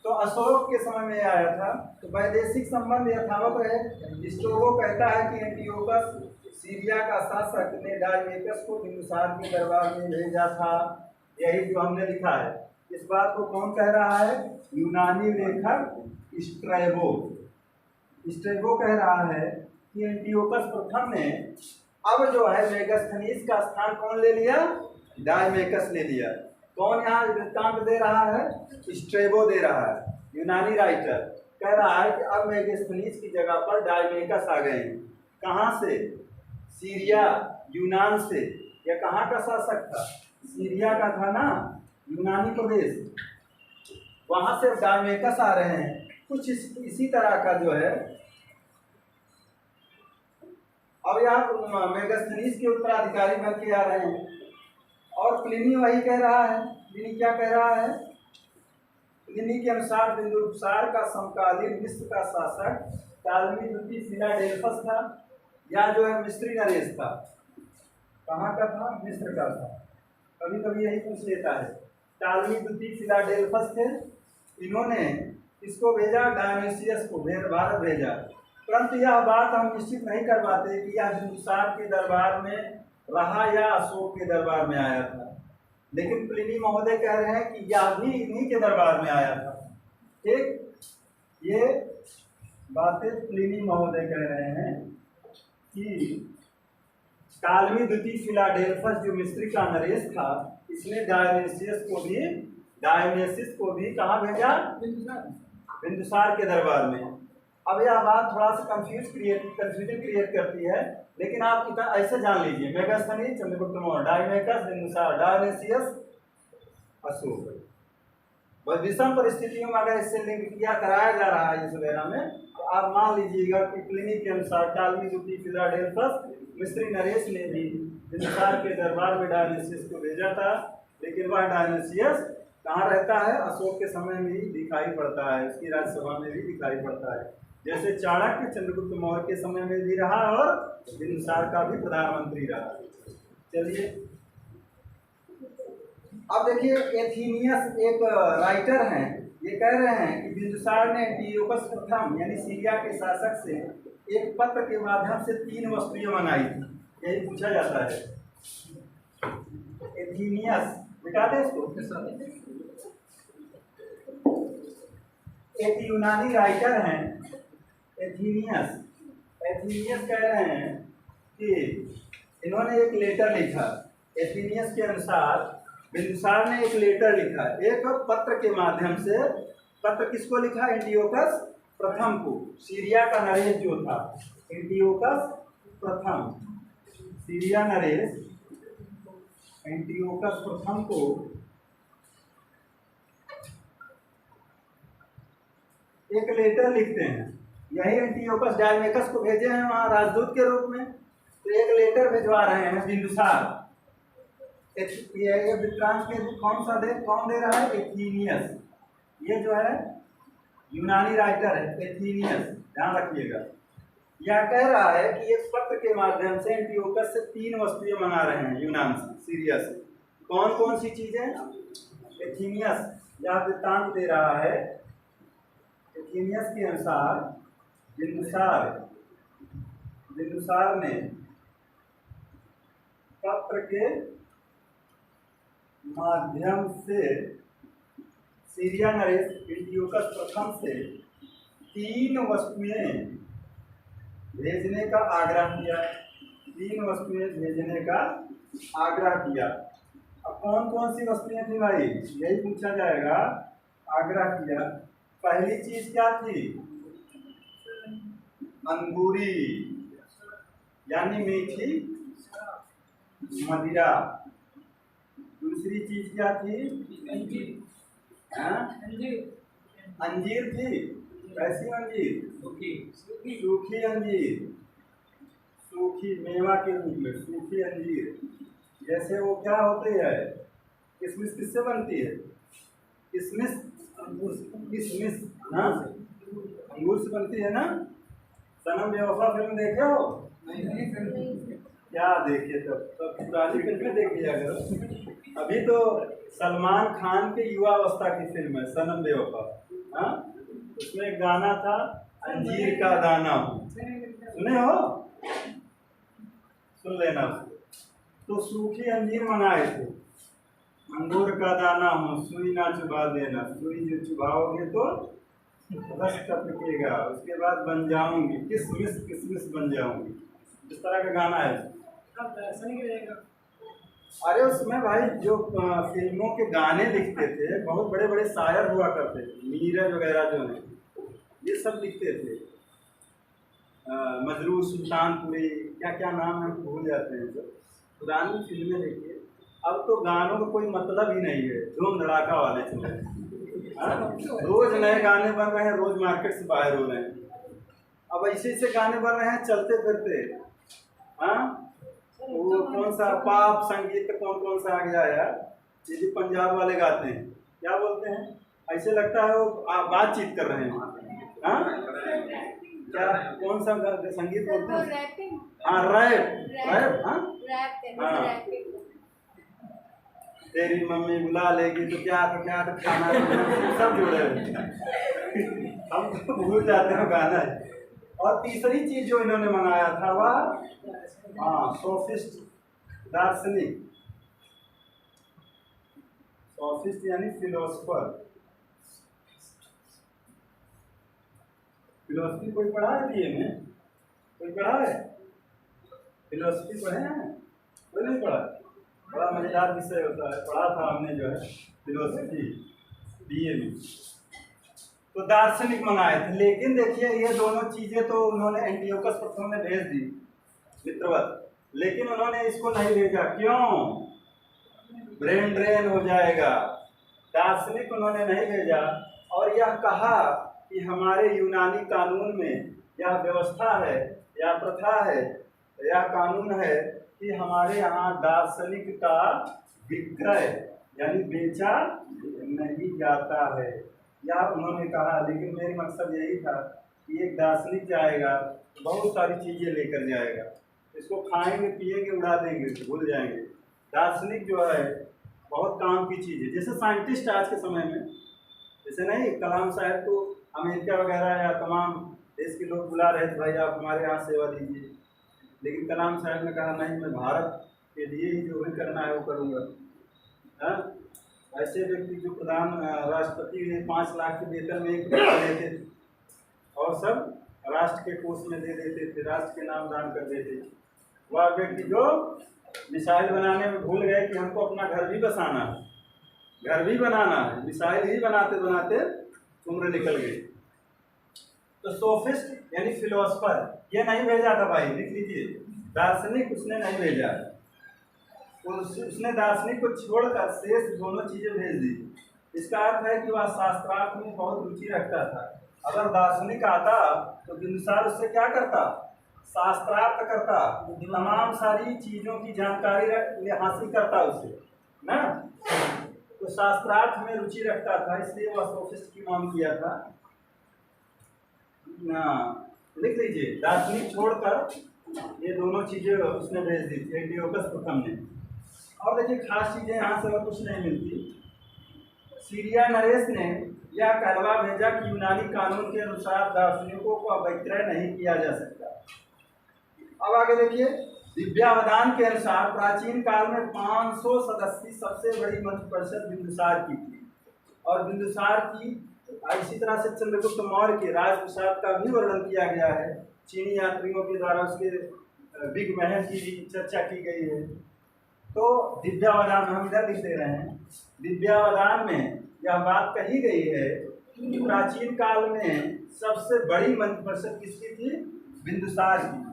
तो अशोक के समय में आया था। तो वैदेशिक संबंध यथावत रहे। स्ट्रैबो कहता है कि एंटियोकस सीरिया का शासक ने डायमेकस को बिंदुसार के दरबार में भेजा था। यही जो हमने लिखा है, इस बात को कौन कह रहा है? यूनानी लेखक स्ट्रैबो। स्ट्रैबो कह रहा है कि एंटियोकस प्रथम ने अब जो है मेगास्थनीज का स्थान कौन ले लिया? डायमेकस ले लिया। कौन यहाँ वृत्तांत दे रहा है? स्ट्रैबो दे रहा है। यूनानी राइटर कह रहा है कि अब मेगास्थनीज की जगह पर डायमेकस आ गए हैं। कहाँ से? सीरिया, यूनान से। यह कहाँ का शासक था? सीरिया का था ना, यूनानी प्रदेश। वहां से डायमेकस आ रहे हैं। कुछ इसी तरह का जो है। अब यहाँ मेगास्थनीज के उत्तराधिकारी बन के आ रहे हैं। और प्लिनी वही कह रहा है। प्लिनी क्या कह रहा है? प्लिनी के अनुसार बिंदुसार का समकालीन मिस्र का शासक टालमी द्वितीय फिलाडेल्फस था, या जो है मिस्री नरेश था। कहाँ का था? मिस्र का था। कभी कभी यही पूछ लेता है। टालमी द्वितीय फिलाडेल्फस थे। इन्होंने इसको भेजा, डायोनिसियस को भारत भेजा। परंतु यह बात हम निश्चित नहीं कर पाते कि यह बिंदुसार के दरबार में रहा या अशोक के दरबार में आया था, लेकिन प्लिनी महोदय कह रहे हैं कि यह भी इन्हीं के दरबार में आया था। ठीक, ये बातें प्लिनी महोदय कह रहे हैं कि टालमी द्वितीय फिलाडेल्फस जो मिस्री का नरेश था, इसने डायोनिसियस को भी कहाँ भेजा? बिंदुसार के दरबार में। अब यह बात थोड़ा सा कंफ्यूजन क्रिएट करती है, लेकिन आप इतना ऐसे जान लीजिए, मेगास्थनीज चंद्रगुप्त मौर्य, डायोनिकस बिंदुसार, डायोनिसियस अशोक। बस विषम परिस्थितियों में अगर इससे लिंक किया कराया जा रहा है इस वगैरह में, तो आप मान लीजिएगा कि प्लिनी के अनुसार टालमी द्वितीय फिलाडेल्फस मिस्री नरेश ने भी बिंदुसार के दरबार में डायोनिसियस को भेजा था, लेकिन वह डायोनिसियस कहाँ रहता है? अशोक के समय में ही दिखाई पड़ता है, उसकी राज्यसभा में भी दिखाई पड़ता है। जैसे चाणक्य चंद्रगुप्त मौर्य के समय में भी रहा और बिंदुसार का भी प्रधानमंत्री रहा। चलिए अब देखिए, एथीनियस एक राइटर हैं, ये कह रहे हैं कि बिंदुसार ने एंटियोकस प्रथम यानी सीरिया के शासक से एक पत्र के माध्यम से 3 वस्तुएं मंगाई थी। यही पूछा जाता है। एथीनियस बिठा दे इसको। एक यूनानी राइटर हैं एथीनियस कह रहे हैं कि इन्होंने एक लेटर लिखा। एथीनियस के अनुसार बिंदुसार ने एक लेटर लिखा, एक पत्र के माध्यम से। पत्र किसको लिखा? एंटियोकस प्रथम को, सीरिया का नरेश जो था। एंटियोकस प्रथम, सीरिया नरेश एंटियोकस प्रथम को एक लेटर लिखते हैं। यही एंटियोकस डायमेकस को भेजे हैं वहाँ राजदूत के रूप में, तो एक लेटर भिजवा रहे हैं बिंदुसार। ये विक्रांत के कौन दे रहा है? एथीनियस। ये जो है यूनानी राइटर है एथीनियस, ध्यान रखिएगा। यह कह रहा है कि एक पत्र के माध्यम से एंटियोकस से 3 वस्तुएं मंगा रहे हैं यूनान से, सीरिया से। कौन कौन सी चीजें? एथीनियस यह वृत्तांत दे रहा है। एथीनियस के अनुसार बिंदुसार ने पत्र के माध्यम से सीरिया नरेश एंटियोकस प्रथम से 3 वस्तुएं भेजने का आग्रह किया। 3 वस्तुएं भेजने का आग्रह किया। अब कौन कौन सी वस्तुएं थी भाई? यही पूछा जाएगा। आग्रह किया। पहली चीज क्या थी? अंगूरी यानी मीठी मदिरा। दूसरी चीज क्या थी? अंजीर थी। कैसी अंजीर? सूखी अंजीर, सूखी मेवा के रूप में सूखी अंजीर। जैसे वो क्या होती है? किशमिश किससे बनती है? किशमिश हाँ, अंगूर से बनती है ना। सनम बेवफा फिल्म देखे हो? क्या देखे? तब पुरानी फिल्में देख लिया करो। अभी तो सलमान खान के युवा अवस्था की फिल्म है सनम बेवफा। हाँ, उसमें एक गाना था अंजीर का दाना। सुने हो? सुन लेना उसको। तो सूखी अंजीर मंगाए थे। अंगूर का दाना हो, सुई ना चुबा देना, सुई जो चुभाओगे तो रस टपकेगा, उसके बाद बन जाऊंगी किसमिस बन जाऊंगी। इस तरह का गाना है। अरे उसमें भाई जो फिल्मों के गाने लिखते थे, बहुत बड़े बड़े शायर हुआ करते थे, नीरज वगैरह जो है, ये सब लिखते थे। मजरू सुल्तानपुरी, क्या क्या नाम है भूल जाते हैं। सब पुरानी फिल्में देखिए। अब तो गानों का कोई मतलब ही नहीं है, धूम धड़ाका वाले चल रहे हैं। रोज नए गाने बन रहे हैं, रोज मार्केट से बाहर हो रहे हैं। अब ऐसे गाने बन रहे हैं चलते फिरते। हाँ, वो कौन सा पॉप संगीत कौन सा आ गया यार, ये जो पंजाब वाले गाते हैं, क्या बोलते हैं? ऐसे लगता है वो बातचीत कर रहे हैं। हाँ, क्या कौन सा संगीत बोलते हैं? हाँ, रैप। हाँ, तेरी मम्मी बुला लेगी तो क्या खाना सब जुड़े हम तो भूल जाते हैं गाना है। और तीसरी चीज जो इन्होंने मंगाया था वह सोफिस्ट, दार्शनिक। सोफिस्ट यानी फिलोसफर। फिलोसफी कोई पढ़ा है बीए में? कोई पढ़ा है? फिलोसफी पढ़े हैं? कोई नहीं पढ़ा? बड़ा मजेदार विषय होता है, पढ़ा था हमने जो है फिलोसफी बीए में। तो दार्शनिक मंगाए थे, लेकिन देखिए ये दोनों चीजें तो उन्होंने एंटियोकस प्रथम ने भेज दी मित्रवत, लेकिन उन्होंने इसको नहीं भेजा। क्यों? ब्रेन ड्रेन हो जाएगा। दार्शनिक उन्होंने नहीं भेजा और यह कहा कि हमारे यूनानी कानून में यह व्यवस्था है या प्रथा है या कानून है कि हमारे यहाँ दार्शनिक का विक्रय यानी बेचा नहीं जाता है, या उन्होंने कहा। लेकिन मेरी मकसद यही था कि एक दार्शनिक जाएगा बहुत सारी चीज़ें लेकर जाएगा, इसको खाएंगे पिएंगे उड़ा देंगे भूल जाएंगे। दार्शनिक जो है बहुत काम की चीज़ है। जैसे साइंटिस्ट आज के समय में, जैसे नहीं कलाम साहब को अमेरिका वगैरह या तमाम देश के लोग बुला रहे थे, भाई आप हमारे यहाँ सेवा दीजिए, लेकिन कलाम साहब ने कहा नहीं, मैं भारत के लिए ही जो भी करना है वो करूँगा। हाँ, ऐसे व्यक्ति जो प्रधान राष्ट्रपति ने 5 लाख के वेतन में एक देते थे और सब राष्ट्र के कोष में दे देते थे, राष्ट्र के नाम दान कर देते थे। वह व्यक्ति जो मिसाइल बनाने में भूल गए कि हमको अपना घर भी बसाना है, घर भी बनाना है, मिसाइल ही बनाते बनाते उम्र निकल गई। तो सोफिस्ट यानी फिलोसफर ये नहीं भेजा था भाई, लिख लीजिए, दार्शनिक उसने नहीं भेजा। उसने दार्शनिक को छोड़कर शेष दोनों चीजें भेज दी। इसका अर्थ है कि वह शास्त्रार्थ में बहुत रुचि रखता था। अगर दार्शनिक आता तो बिंदुसार उससे क्या करता? शास्त्रार्थ करता, तमाम सारी चीजों की जानकारी हासिल करता उससे ना। तो शास्त्रार्थ में रुचि रखता था, इसलिए वह सोफिस्ट की मांग किया था। लिख लीजिए, दार्शनिक छोड़कर ये दोनों चीजें उसने भेज दी थी एंटियोकस प्रथम ने। और देखिए खास चीजें यहाँ से कुछ नहीं मिलती। सीरिया नरेश ने यह कहलवा भेजा कि यूनानी कानून के अनुसार दार्शनिकों को अवैक्रय नहीं किया जा सकता। अब आगे देखिए, दिव्यावदान के अनुसार प्राचीन काल में 500 सदस्य सबसे बड़ी मंत्र परिषद बिंदुसार की थी, और बिंदुसार की इसी तरह से चंद्रगुप्त मौर्य के राजप्रसाद का भी वर्णन किया गया है। चीनी यात्रियों के द्वारा उसके बिग महल की चर्चा की गई है। तो दिव्यावदान हम इधर लिख दे रहे हैं, दिव्यावदान में यह बात कही गई है कि प्राचीन काल में सबसे बड़ी मंत्र परिषद किसकी थी? बिंदुसार की।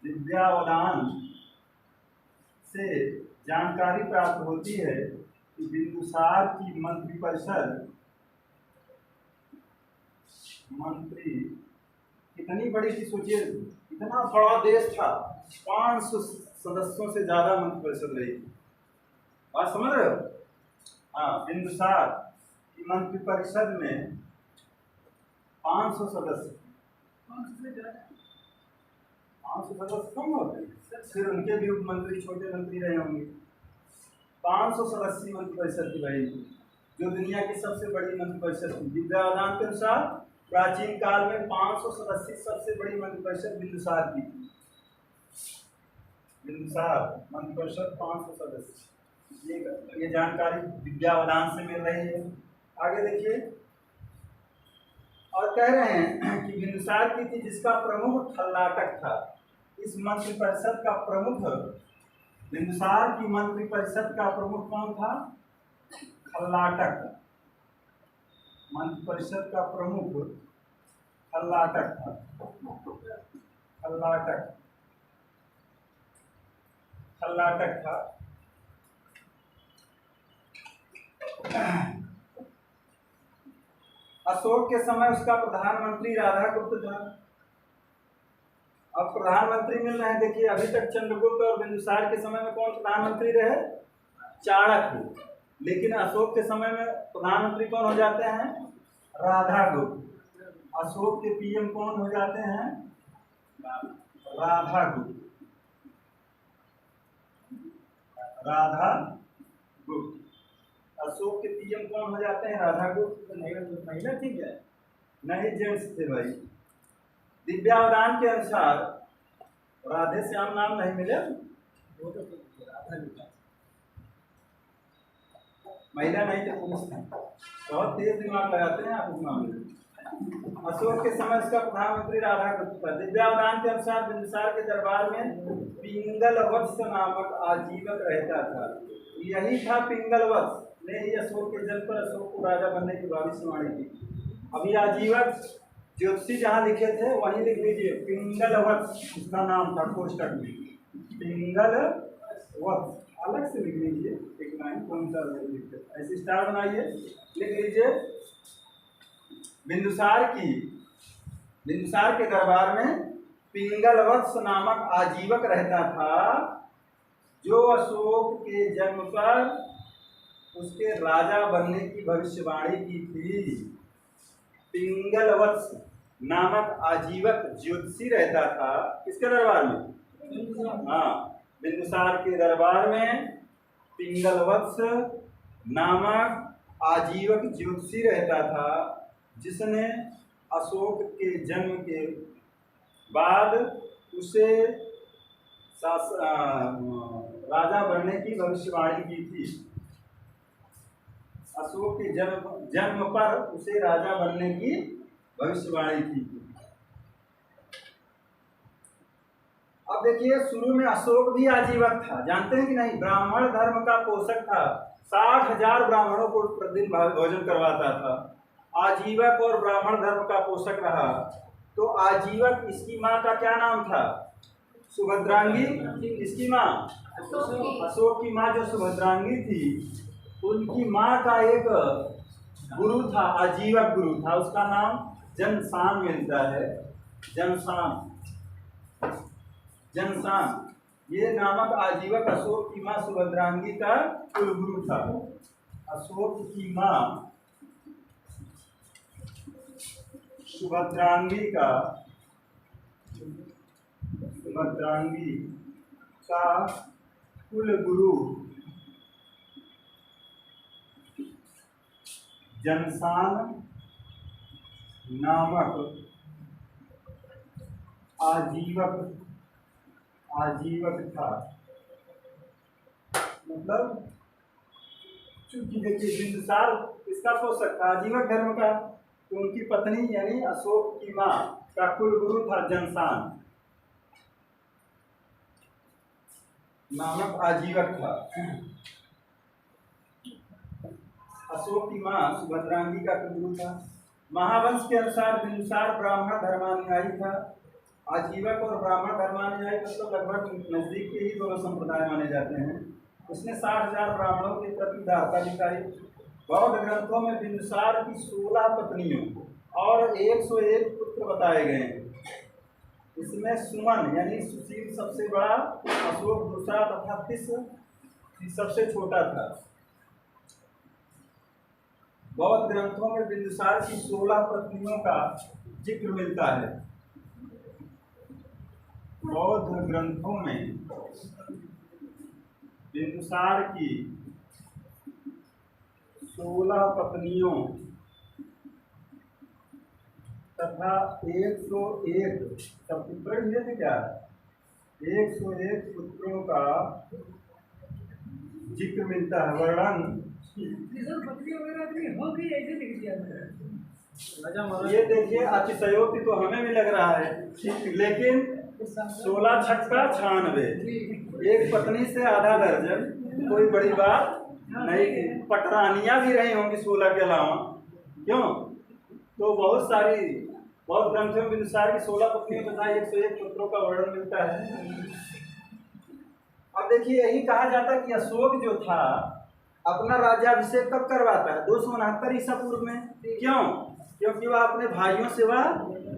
दिव्यावदान से जानकारी प्राप्त होती है कि बिंदुसार की मंत्री परिषद कितनी बड़ी थी, सोचिए, इतना बड़ा देश था, 500 सदस्यों से ज्यादा मंत्री परिषद रही थी। बात समझ रहे हो? हाँ, बिंदुसार की मंत्री परिषद में 500 सदस्य, 500 सदस्य कम होते हैं, फिर उनके भी उप मंत्री छोटे मंत्री रहे होंगे। 500 सदस्यीय मंत्री परिषद की भाई, जो दुनिया की सबसे बड़ी मंत्री परिषद थी। दिव्यावदान के अनुसार प्राचीन काल में 500 सदस्य सबसे बड़ी मंत्री परिषद बिंदुसार की थी। बिंदुसार मंत्री परिषद 500 सदस्य, ये जानकारी दिव्यावदान से मिल रही है। आगे देखिए, और कह रहे हैं कि बिंदुसार की थी जिसका प्रमुख खल्लाटक था। इस मंत्री परिषद का प्रमुख, बिंदुसार की मंत्री परिषद का प्रमुख कौन था? खल्लाटक। मंत्री परिषद का प्रमुख खल्लाटक था। खल्लाटक था। अशोक के समय उसका प्रधानमंत्री राधागुप्त था। अब प्रधानमंत्री मिल रहे हैं, देखिए अभी तक चंद्रगुप्त और बिंदुसार के समय में कौन प्रधानमंत्री रहे? चाणक्य। लेकिन अशोक के समय में प्रधानमंत्री कौन हो जाते हैं? राधागुप्त। अशोक के पीएम कौन हो जाते हैं? राधागुप्त। अशोक के पीएम कौन हो जाते हैं? राधागुप्त। महिला थी क्या? नहीं जेंट्स थे भाई। दिव्यावदान के अनुसार राधे श्याम नाम नहीं मिले, महिला नहीं थे, पुरुष थे। बहुत तेज दिमाग लगाते हैं आप इस मामले में। अशोक के समय इसका प्रधानमंत्री राधाकृष्ण था। दिव्यावदान के अनुसार बिंदुसार के दरबार में पिंगलवत्स नामक आजीवक रहता था। यही था पिंगलवत्स ने ही अशोक के जन्म पर अशोक को राजा बनने की भविष्यवाणी की। अभी आजीवक ज्योतिषी जहाँ लिखे थे वहीं लिख लीजिए पिंगलवत्स इसका नाम था कोष्टक में। पिंगलवत्स अलग से लिख लीजिए, एक लाइन कौन सा लिखते ऐसे स्टार बनाइए, लिख लीजिए बिंदुसार के दरबार में पिंगलवत्स नामक आजीवक रहता था, जो अशोक के जन्म पर उसके राजा बनने की भविष्यवाणी की थी। पिंगलवत्स नामक आजीवक ज्योतिषी रहता था किसके दरबार में? हाँ, बिंदुसार के दरबार में पिंगलवत्स नामक आजीवक ज्योतिषी रहता था, जिसने अशोक के जन्म के बाद उसे राजा बनने की भविष्यवाणी की थी। अशोक के जन्म पर उसे राजा बनने की भविष्यवाणी की थी। अब देखिए शुरू में अशोक भी आजीवक था, जानते हैं कि नहीं? ब्राह्मण धर्म का पोषक था, 60,000 ब्राह्मणों को प्रतिदिन भोजन करवाता था। आजीवक और ब्राह्मण धर्म का पोषक रहा। तो आजीवक, इसकी माँ का क्या नाम था? सुभद्रांगी। इसकी माँ अशोक की माँ जो सुभद्रांगी थी, उनकी माँ का एक गुरु था, आजीवक गुरु था, उसका नाम जनसान मिलता है। जनसान ये नामक आजीवक अशोक की माँ सुभद्रांगी का कुलगुरु था। अशोक की माँ सुभद्रांगी का कुलगुरु जनसान नामक आजीवक था। मतलब चूंकि देखिए बिंदुसार इसका पोषक था, आजीवक धर्म का, तो उनकी पत्नी यानी अशोक की माँ का कुलगुरु था जनसान नामक आजीवक था। अशोक की माँ सुभद्रांगी का कुलगुरु था। महावंश के अनुसार बिंदुसार ब्राह्मण धर्मानुयायी था। आजीवक और ब्राह्मण धर्मानुयायी मतलब लगभग नजदीक के ही दोनों संप्रदाय माने जाते हैं। उसने 60,000 ब्राह्मणों के प्रति दाता दिखाई। बौद्ध ग्रंथों में बिंदुसार की 16 पत्नियों और 101 पुत्र बताए गए हैं। इसमें सुमन यानी सुशील सबसे बड़ा, अशोक दूसरा तथा तिस सबसे छोटा था। बौद्ध ग्रंथों में बिंदुसार की 16 पत्नियों का जिक्र मिलता है। बौद्ध ग्रंथों में बिंदुसार की 16 पत्नियों तथा 101 सब पुत्र मिले थे क्या? 101 पुत्रों का जिक्र मिलता है, वर्णन। ये देखिए अतिशयोक्ति तो हमें भी लग रहा है, लेकिन 16 छक्का 96, एक पत्नी से आधा दर्जन, कोई बड़ी बात नहीं थी। पटरानियां भी रही होंगी 16 के अलावा, क्यों? तो बहुत सारी बहुत ग्रंथों में बिंदुसार की 16 पत्नियों तथा 101 पुत्रों का वर्णन मिलता है। अब देखिए यही कहा जाता कि अशोक जो था अपना राज्याभिषेक कब करवाता है? 269 ईसा पूर्व में। क्यों? क्योंकि वह अपने भाइयों से वह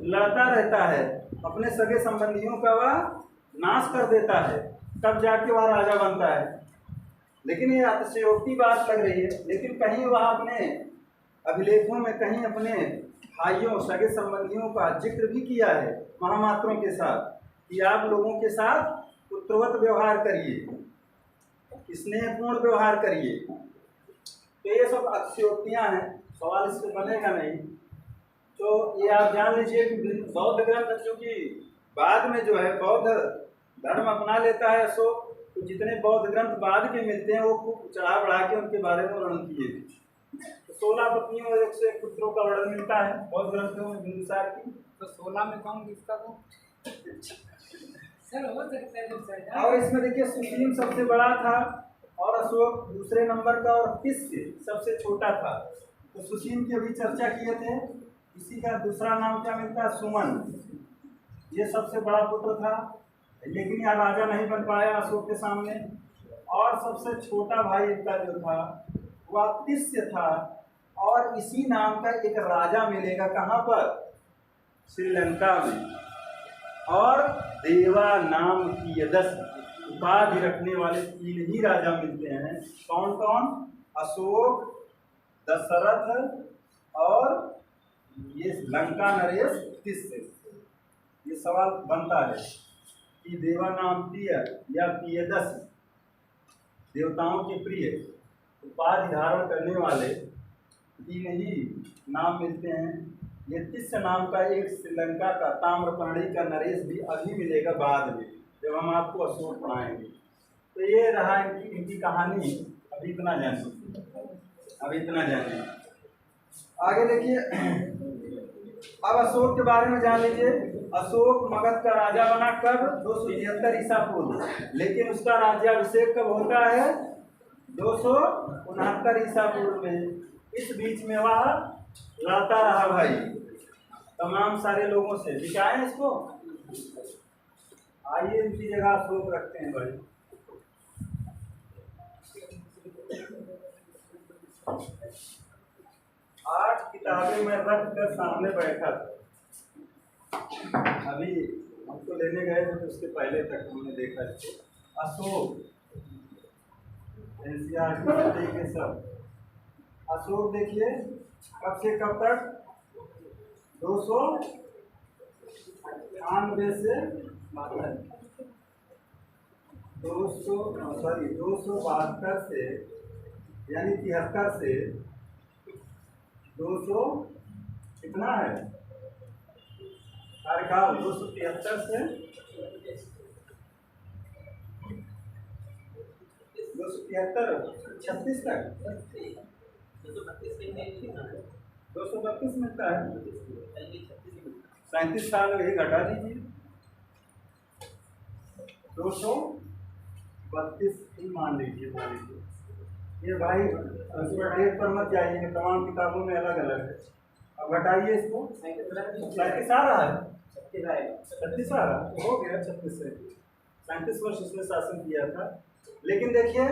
लड़ता रहता है, अपने सगे संबंधियों का वह नाश कर देता है, तब जाके वह राजा बनता है। लेकिन ये अतिशयोक्ति बात लग रही है, लेकिन कहीं वह अपने अभिलेखों में कहीं अपने भाइयों सगे संबंधियों का जिक्र भी किया है महामात्रों के साथ कि आप लोगों के साथ पुत्रवत व्यवहार करिए, स्नेहपूर्ण व्यवहार करिए। तो ये सब अतिशयोक्तियाँ हैं, सवाल इससे बनेगा नहीं। तो ये आप जान लीजिए कि बौद्ध ग्रंथ चूंकि बाद में जो है बौद्ध धर्म अपना लेता है अशोक, तो जितने बौद्ध ग्रंथ बाद के मिलते हैं वो खूब चढ़ा बढ़ा के उनके बारे में वर्णन किए। तो 16 पत्नियों और 101 पुत्रों का वर्णन मिलता है बौद्ध ग्रंथों में बिंदुसार की। तो 16 में कौन किसका को सर हो सकता है सर। और इसमें देखिए सुसीम सबसे बड़ा था और अशोक दूसरे नंबर का और तिस्य सबसे छोटा था। तो सुसीम की अभी चर्चा किए थे। इसी का दूसरा नाम क्या मिलता है? सुमन। ये सबसे बड़ा पुत्र था, लेकिन यह राजा नहीं बन पाया अशोक के सामने। और सबसे छोटा भाई इनका जो था वह तिस्य था। और इसी नाम का एक राजा मिलेगा कहाँ पर? श्रीलंका में। और देवा नाम की यदस उपाधि रखने वाले 3 ही राजा मिलते हैं। कौन कौन? अशोक, दशरथ और ये लंका नरेश तिस्य। ये सवाल बनता है कि देवा नाम प्रिय या प्रियदस, देवताओं के प्रिय उपाधि धारण करने वाले 3 ही नाम मिलते हैं। ये तिस्य नाम का एक श्रीलंका का ताम्रपर्णी का नरेश भी अभी मिलेगा बाद में, जब हम आपको अशोक पढ़ाएंगे। तो ये रहा इनकी कहानी। अभी इतना जानिए। आगे देखिए, अब अशोक के बारे में जान लीजिए। अशोक मगध का राजा बना कब? 273 ईसा पूर्व। लेकिन उसका राज्याभिषेक कब होता है? 269 ईसा पूर्व में। इस बीच में वह लड़ता रहा भाई तमाम सारे लोगों से। दिखाएं इसको। आइए इनकी जगह अशोक रखते हैं भाई। आठ किताबें मैं रख कर सामने बैठा था। अभी हमको लेने गए थे तो उसके पहले तक हमने देखा इसको। अशोक NCERT के सब अशोक देखिए कब से कब तक? 298 से 272 से, यानी 73 से 200 कितना है कार्यकाल? 273 से 36 तक 232 मिलता है। 37 साल ये घटा दीजिए। 232 ही मान लीजिए। ये भाई डेट पर मत जाइए, तमाम किताबों में अलग अलग है। अब घटाइए इसको। 37 आ रहा है, 36 आ रहा है, हो गया 36 से। 37 वर्ष उसने शासन किया था। लेकिन देखिए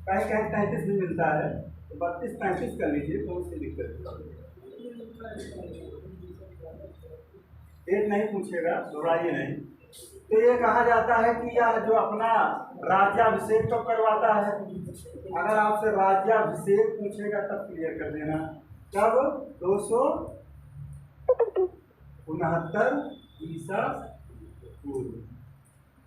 कहीं कहीं 33 भी मिलता है, तो 32-33 कर लीजिए, कौन सी दिक्कत? डेट नहीं पूछेगा, घबराइए नहीं। तो ये कहा जाता है कि यह जो अपना राज्याभिषेक कब करवाता है? अगर आपसे राज्याभिषेक पूछेगा तब क्लियर कर देना। कब? 269 ईसा पूर्व,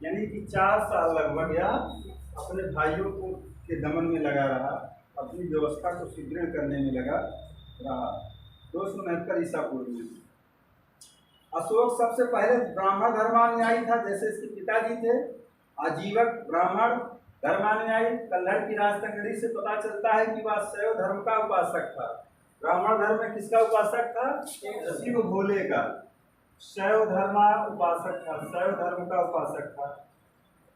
यानी कि 4 साल लगभग यह अपने भाइयों को के दमन में लगा रहा, अपनी व्यवस्था को सुदृढ़ करने में लगा रहा। 269 ईसा पूर्व में अशोक सबसे पहले ब्राह्मण धर्मानुयायी था, जैसे इसके पिताजी थे आजीवक ब्राह्मण धर्मानुयायी। कल्हड़ की राजतंगड़ी से पता चलता है कि वह शैव धर्म का उपासक था। ब्राह्मण धर्म में किसका उपासक था? शिव भोले का। शैव धर्मा उपासक था, शैव धर्म का उपासक था।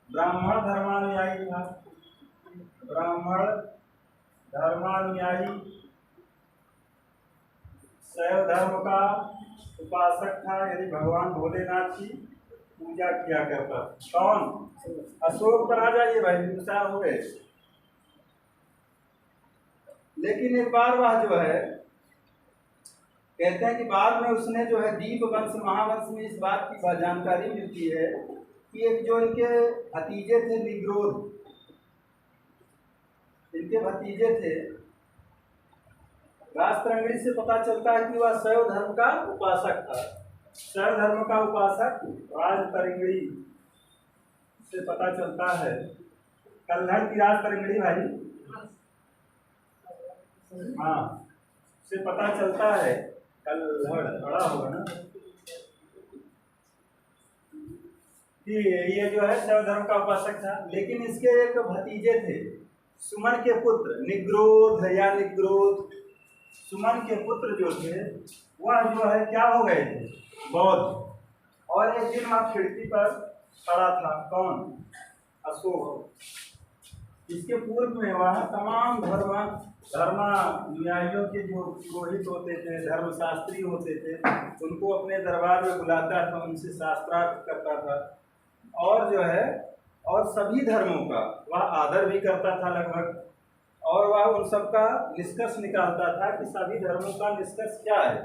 ब्राह्मण धर्मानुयायी था, ब्राह्मण धर्मानुयायी शैव धर्म का उपासक था, यानी भगवान भोलेनाथ की पूजा किया करता। कौन? अशोक पर आ जाइए भाई, बिंदुसार हो गए। लेकिन एक बार वह जो है कहते हैं कि बाद में उसने जो है दीप वंश महावंश में इस बात की जानकारी मिलती है कि एक जो इनके भतीजे थे निग्रोध, इनके भतीजे थे, राजतरंगड़ी से पता चलता है कि वह शैव धर्म का उपासक था। शैव धर्म का उपासक राजतरंगड़ी से पता चलता है। कल्हड़ की राजतरंगड़ी भाई, हाँ, से पता चलता है खड़ा होगा ना कि ये जो है शैव धर्म का उपासक था, लेकिन इसके एक भतीजे थे सुमन के पुत्र निग्रोध या निग्रोध। सुमन के पुत्र जो थे वह जो है क्या हो गए थे, बौद्ध। और एक दिन वहाँ खिड़की पर खड़ा था कौन, अशोक। इसके पूर्व में वह तमाम धर्मानुयायियों के जो पुरोहित होते थे, धर्मशास्त्री होते थे, उनको अपने दरबार में बुलाता था, उनसे शास्त्रार्थ करता था और जो है और सभी धर्मों का वह आदर भी करता था लगभग। और वह उन सबका निष्कर्ष निकालता था कि सभी धर्मों का निष्कर्ष क्या है।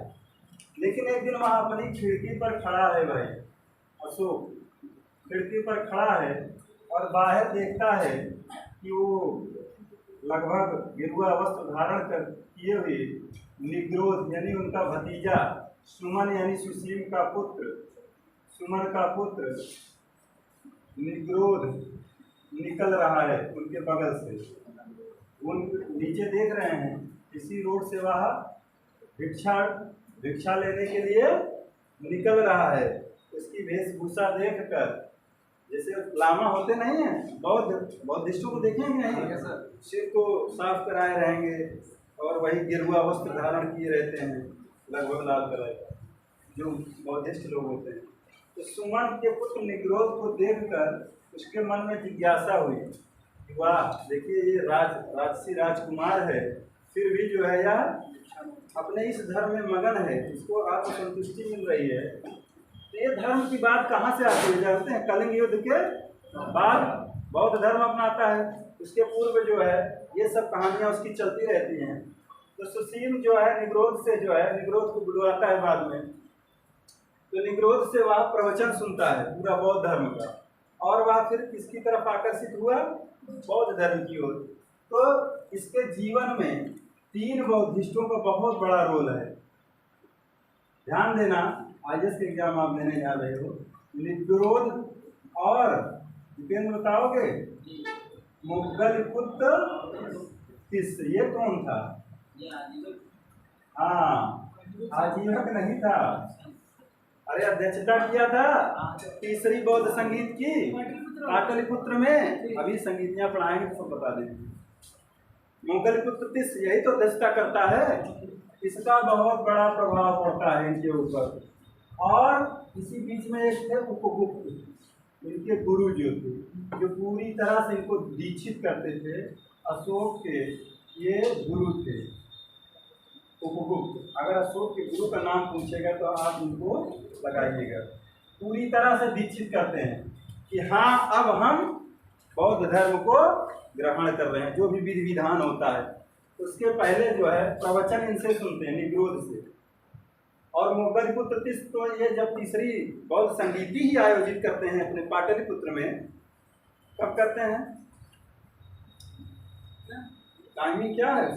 लेकिन एक दिन वह अपनी खिड़की पर खड़ा है, भाई अशोक खिड़की पर खड़ा है और बाहर देखता है कि वो लगभग गेरुआ वस्त्र धारण कर किए हुए निग्रोध यानी उनका भतीजा सुमन यानी सुसीम का पुत्र, सुमन का पुत्र निग्रोध निकल रहा है उनके बगल से। वो नीचे देख रहे हैं, इसी रोड से वह भिक्षा लेने के लिए निकल रहा है। उसकी वेशभूषा देखकर, जैसे लामा होते नहीं है बौद्धिस्टों को देखेंगे नहीं, सिर को साफ कराए रहेंगे और वही गेरुआ वस्त्र धारण किए रहते हैं लगभग लाल कलर का, जो बौद्धिस्ट लोग होते हैं। तो सुमन के पुत्र निग्रोध को देखकर उसके मन में जिज्ञासा हुई कि वाह, देखिए ये राजसी राजकुमार है, फिर भी जो है यह अपने इस धर्म में मगन है, इसको आत्मसंतुष्टि मिल रही है। तो ये धर्म की बात कहाँ से आती है जानते हैं? कलिंग युद्ध के बाद बौद्ध धर्म अपनाता है, उसके पूर्व जो है ये सब कहानियाँ उसकी चलती रहती हैं। तो सुसीम जो है निग्रोध से जो है निग्रोध को बुलवाता है बाद में, तो निग्रोध से वह प्रवचन सुनता है पूरा बौद्ध धर्म का, और वह फिर किसकी तरफ आकर्षित हुआ? बौद्ध धर्म की ओर। तो इसके जीवन में 3 बौद्धिस्टों का बहुत बड़ा रोल है। ध्यान देना, आईएएस के एग्जाम आप देने जा रहे हो, निग्रोध और दीपेंद्र बताओगे मुगलपुत्र तिस्स, ये कौन था? हाँ, आजीवक नहीं था, अरे अध्यक्षता किया था तीसरी बौद्ध संगीत की पाटलिपुत्र में। अभी संगीतियाँ पढ़ाएंगे तो बता देंगे। मुगलपुत्र तिस्स यही तो अध्यक्षता करता है, इसका बहुत बड़ा प्रभाव पड़ता है इनके ऊपर। और इसी बीच में एक थे उपगुप्त, इनके गुरु जो थे, जो पूरी तरह से इनको दीक्षित करते थे। अशोक के ये गुरु थे उपगुप्त। अगर अशोक के गुरु का नाम पूछेगा तो आप उनको लगाइएगा। पूरी तरह से दीक्षित करते हैं कि हाँ, अब हम बौद्ध धर्म को ग्रहण कर रहे हैं, जो भी विधि विधान होता है। उसके पहले जो है प्रवचन इनसे सुनते हैं, निग्रोध से। और मुगलपुत्र तिस्स तो ये जब तीसरी बौद्ध संगीति ही आयोजित करते हैं अपने पाटलिपुत्र में, कब करते हैं? टाइमिंग क्या है?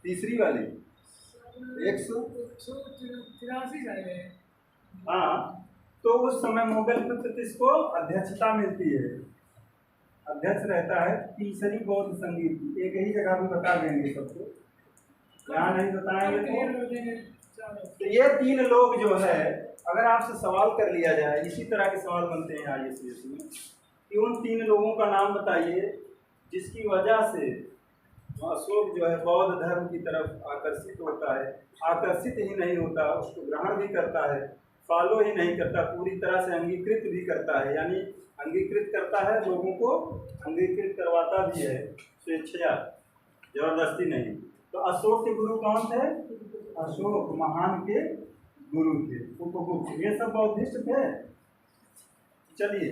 तीसरी वाली 183 जाएगा। हाँ, तो उस समय मुगलपुत्र तिस्स को अध्यक्षता मिलती है, अध्यक्ष रहता है तीसरी बौद्ध संगीत। एक ही जगह भी बता देंगे सबको, यहाँ नहीं बताएंगे तो ये 3 लोग जो है, अगर आपसे सवाल कर लिया जाए, इसी तरह के सवाल बनते हैं आईएएस में, कि उन 3 लोगों का नाम बताइए जिसकी वजह से अशोक जो है बौद्ध धर्म की तरफ आकर्षित होता है। आकर्षित ही नहीं होता, उसको ग्रहण भी करता है, फॉलो ही नहीं करता, पूरी तरह से अंगीकृत भी करता है, यानी अंगीकृत करता है, लोगों को अंगीकृत करवाता भी है स्वेच्छा, जबरदस्ती नहीं। तो अशोक के गुरु कौन थे? अशोक महान के गुरु थे उपगुप्त। ये सब बौद्धिस्ट थे। चलिए,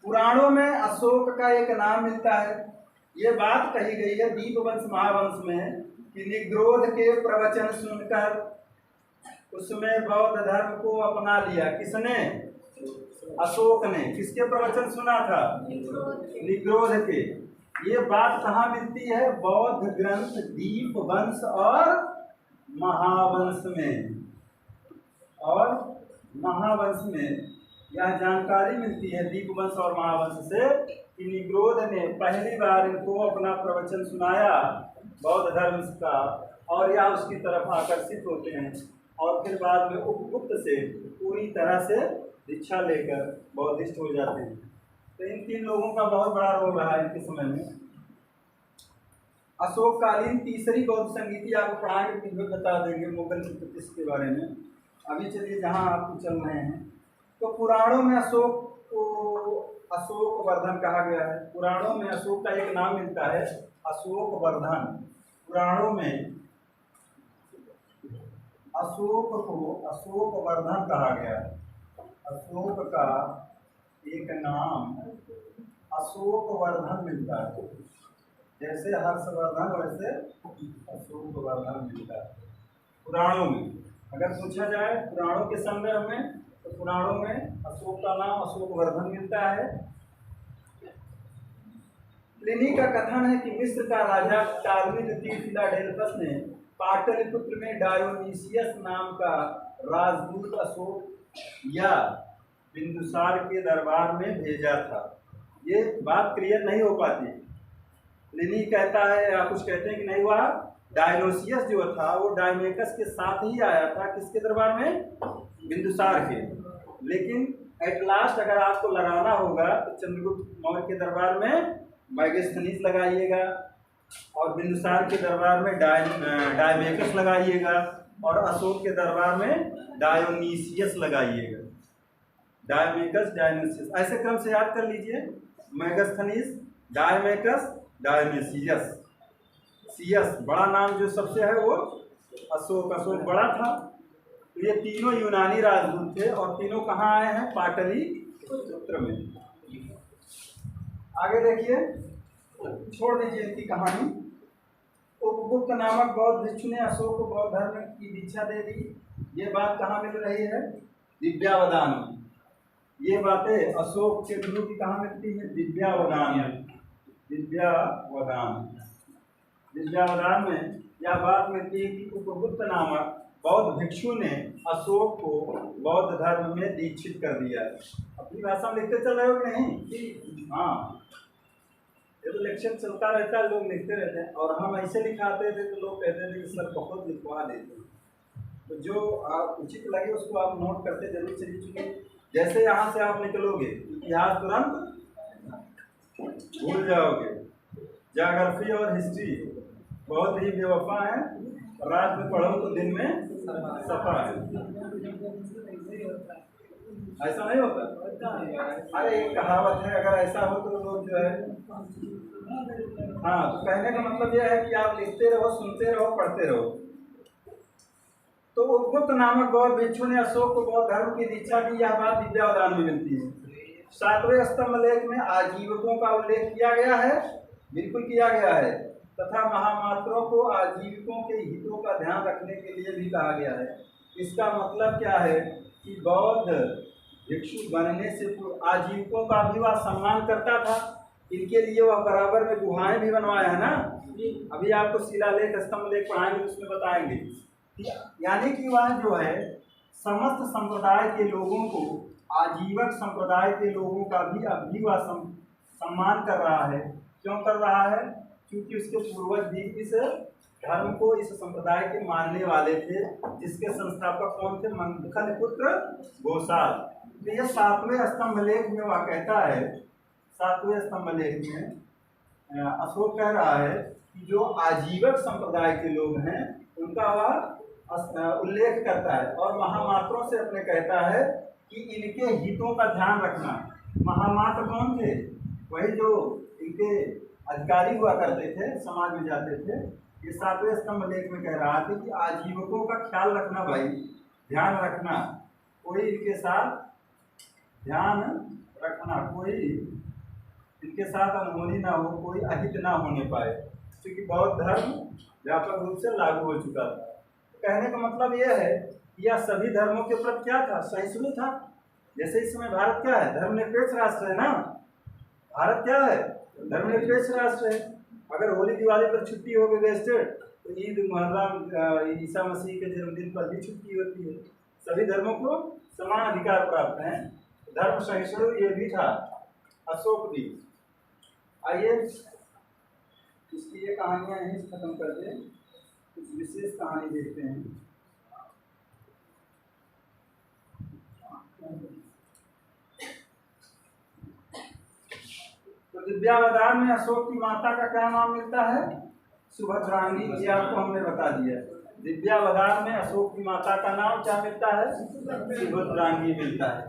पुराणों में अशोक का एक नाम मिलता है। ये बात कही गई है दीपवंश महावंश में कि निग्रोध के प्रवचन सुनकर उसमें बौद्ध धर्म को अपना लिया। किसने? अशोक ने। किसके प्रवचन सुना था? निग्रोध के। ये बात कहाँ मिलती है? बौद्ध ग्रंथ दीपवंश और महावंश में। और महावंश में यह जानकारी मिलती है दीपवंश और महावंश से कि निग्रोध ने पहली बार इनको अपना प्रवचन सुनाया बौद्ध धर्म का और या उसकी तरफ आकर्षित होते हैं और फिर बाद में उपगुप्त से पूरी तरह से दीक्षा लेकर बौद्धिस्ट हो जाते हैं। तो इन 3 लोगों का बहुत बड़ा रोल रहा इनके समय में। अशोककालीन तीसरी बौद्ध संगीति आपको पढ़ाएंगे, फिर बता देंगे मुगल प्रतिष्ठा के बारे में। अभी चलिए जहाँ आप चल रहे हैं, तो पुराणों में अशोक को अशोक वर्धन कहा गया है। पुराणों में अशोक का एक नाम मिलता है, अशोक वर्धन। पुराणों में अशोक को अशोक वर्धन कहा गया है। अशोक का एक नाम अशोक वर्धन मिलता है, जैसे हर्षवर्धन वैसे अशोक वर्धन मिलता है पुराणों में। अगर पूछा जाए पुराणों के संदर्भ में, तो पुराणों में अशोक का नाम अशोक वर्धन मिलता है। प्लिनी का कथन है कि मिस्र का राजा टालमी द्वितीय फिलाडेल्फस ने पाटलिपुत्र में डायोनीसियस नाम का राजदूत अशोक या बिंदुसार के दरबार में भेजा था। ये बात क्लियर नहीं हो पाती। प्लिनी कहता है या कुछ कहते हैं कि नहीं हुआ, डायोनीसियस जो था वो डायमेकस के साथ ही आया था। किसके दरबार में? बिंदुसार के। लेकिन एट लास्ट अगर आपको लगाना होगा तो चंद्रगुप्त मौर्य के दरबार में मैगस्थनीज लगाइएगा और बिंदुसार के दरबार में डायमेकस लगाइएगा और अशोक के दरबार में डायोनीसियस लगाइएगा। डायमेकस, डायोनीसियस, ऐसे क्रम से याद कर लीजिए। Megasthenes, डायमेकस, Dionysus. सियस बड़ा नाम जो सबसे है वो अशोक। अशोक बड़ा था। तो ये तीनों यूनानी राजदूत थे और तीनों कहाँ आए हैं? पाटलिपुत्र में। आगे देखिए, छोड़ दीजिए इनकी कहानी। उपगुप्त नामक बौद्ध भिक्षु ने अशोक को बौद्ध धर्म की दीक्षा दे दी। ये बात कहाँ मिल रही है? दिव्यावदान में। ये बातें अशोक के गुरु की कहाँ मिलती है? दिव्यावदान में। दिव्यावदान में यह बात मिलती है कि उपगुप्त नामक बौद्ध भिक्षु ने अशोक को बौद्ध धर्म में दीक्षित कर दिया। अपनी भाषा में लिखते चल रहे हो कि नहीं? हाँ, ये तो लेक्चर चलता रहता है, लोग लिखते रहते हैं। और हम ऐसे लिखाते थे तो लोग कहते थे कि सर बहुत लिखवा देते। तो जो आप उचित लगे उसको आप नोट करते जरूर चलिए। चुके जैसे यहाँ से आप निकलोगे इतिहास तुरंत भूल जाओगे। ज्योग्राफी और हिस्ट्री बहुत ही बेवफा है, रात में पढ़ो तो दिन में सफा है। ऐसा नहीं होता। अरे एक कहावत है, अगर ऐसा हो तो लोग जो है, हाँ, तो कहने का मतलब यह है कि आप लिखते रहो, सुनते रहो, पढ़ते रहो। तो उपगुप्त नामक बौद्ध भिक्षु ने अशोक को बौद्ध धर्म की दीक्षा दी। यह बात विद्यावदान में मिलती है। 7वें स्तंभ लेख में आजीवकों का उल्लेख किया गया है, बिल्कुल किया गया है, तथा महामात्रों को आजीविकों के हितों का ध्यान रखने के लिए भी कहा गया है। इसका मतलब क्या है कि बौद्ध भिक्षु बनने से पूर्व आजीविकों का भी वह सम्मान करता था। इनके लिए वह बराबर में गुहाएं भी बनवाया है ना। अभी आपको शिलालेख, स्तंभ लेख पढ़ाएंगे तो उसमें बताएंगे। यानी कि वह जो है समस्त संप्रदाय के लोगों को, आजीवक संप्रदाय के लोगों का भी अभी वह सम्मान कर रहा है। क्यों कर रहा है? क्योंकि उसके पूर्वज भी इस धर्म को, इस संप्रदाय के मानने वाले थे, जिसके संस्थापक कौन थे? मंथनपुत्र घोषाल। तो यह 7वें स्तंभ लेख में वह कहता है, 7वें स्तंभ लेख में अशोक कह रहा है कि जो आजीवक संप्रदाय के लोग हैं उनका वह उल्लेख करता है और महामात्रों से अपने कहता है कि इनके हितों का ध्यान रखना। महामात्र कौन थे? वही जो इनके अधिकारी हुआ करते थे, समाज में जाते थे। ये 7वें स्तंभ लेख में कह रहा था कि आजीवकों का ख्याल रखना भाई, ध्यान रखना, कोई इनके साथ ध्यान रखना, कोई इनके साथ अनहोनी ना हो, कोई अहित ना होने पाए, क्योंकि बौद्ध धर्म व्यापक रूप से लागू हो चुका था। कहने का मतलब यह है कि यह सभी धर्मों के प्रति क्या था? सहिष्णु था। जैसे इस समय भारत क्या है? धर्मनिरपेक्ष राष्ट्र है ना। भारत क्या है? धर्मनिरपेक्ष राष्ट्र है। अगर होली दिवाली पर छुट्टी हो गई स्टेट, तो ईद, मुहर्रम, ईसा मसीह के जन्मदिन पर भी छुट्टी होती है। सभी धर्मों को समान अधिकार प्राप्त हैं। धर्म सहिष्णु ये भी था, अशोक भी। आइए इसकी ये कहानियाँ यहीं खत्म कर दें। कुछ विशेष कहानी देखते हैं। तो दिव्यावदान में अशोक की माता का क्या नाम मिलता है? सुभद्रांगी। ये आपको हमने बता दिया। दिव्यावदान में अशोक की माता का नाम क्या मिलता है? सुभद्रांगी मिलता है।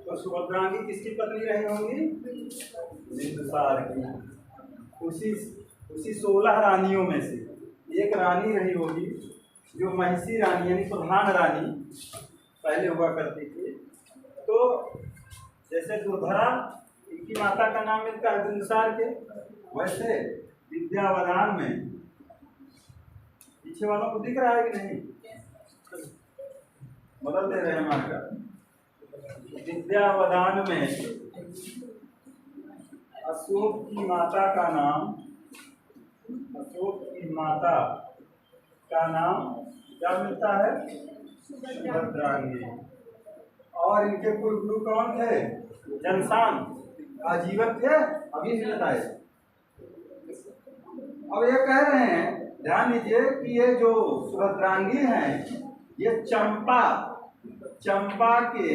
तो सुभद्रांगी किसकी पत्नी रही होंगी? बिंदुसार की। उसी 16 रानियों में से एक रानी रही होगी जो महिषी रानी यानी प्रधान रानी पहले हुआ करती थी। तो जैसे दुर्धरा इनकी माता का नाम मिलता है बिंदुसार के, वैसे दिव्यावदान में पीछे वालों को दिख रहा है कि नहीं? बदल दे रहे हैं मार्कर। विद्यावदान में अशोक की माता का नाम क्या मिलता है? सुभद्रांगी। और इनके कुल गुरु कौन थे? जनसान आजीवन थे, अभी से बताए। अब ये कह रहे हैं, ध्यान दीजिए कि ये जो सुभद्रांगी हैं, ये चंपा के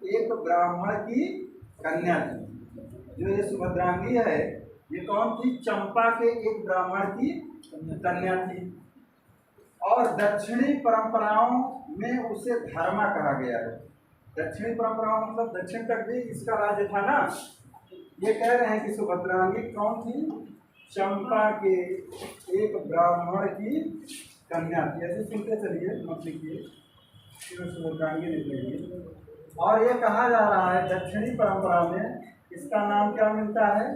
एक ब्राह्मण की कन्या थी। जो ये सुभद्रांगी है, ये कौन थी? चंपा के एक ब्राह्मण की कन्या थी। और दक्षिणी परंपराओं में उसे धर्मा कहा गया है। दक्षिणी परंपराओं मतलब दक्षिण तक भी इसका राज्य था ना। ये कह रहे हैं कि सुभद्रांगी कौन थी? चंपा के एक ब्राह्मण की कन्या थी। ऐसे सुनते चलिए, मत लिखिए, सुभद्रांगी लिखिए। और ये कहा जा रहा है दक्षिणी परंपरा में इसका नाम क्या मिलता है?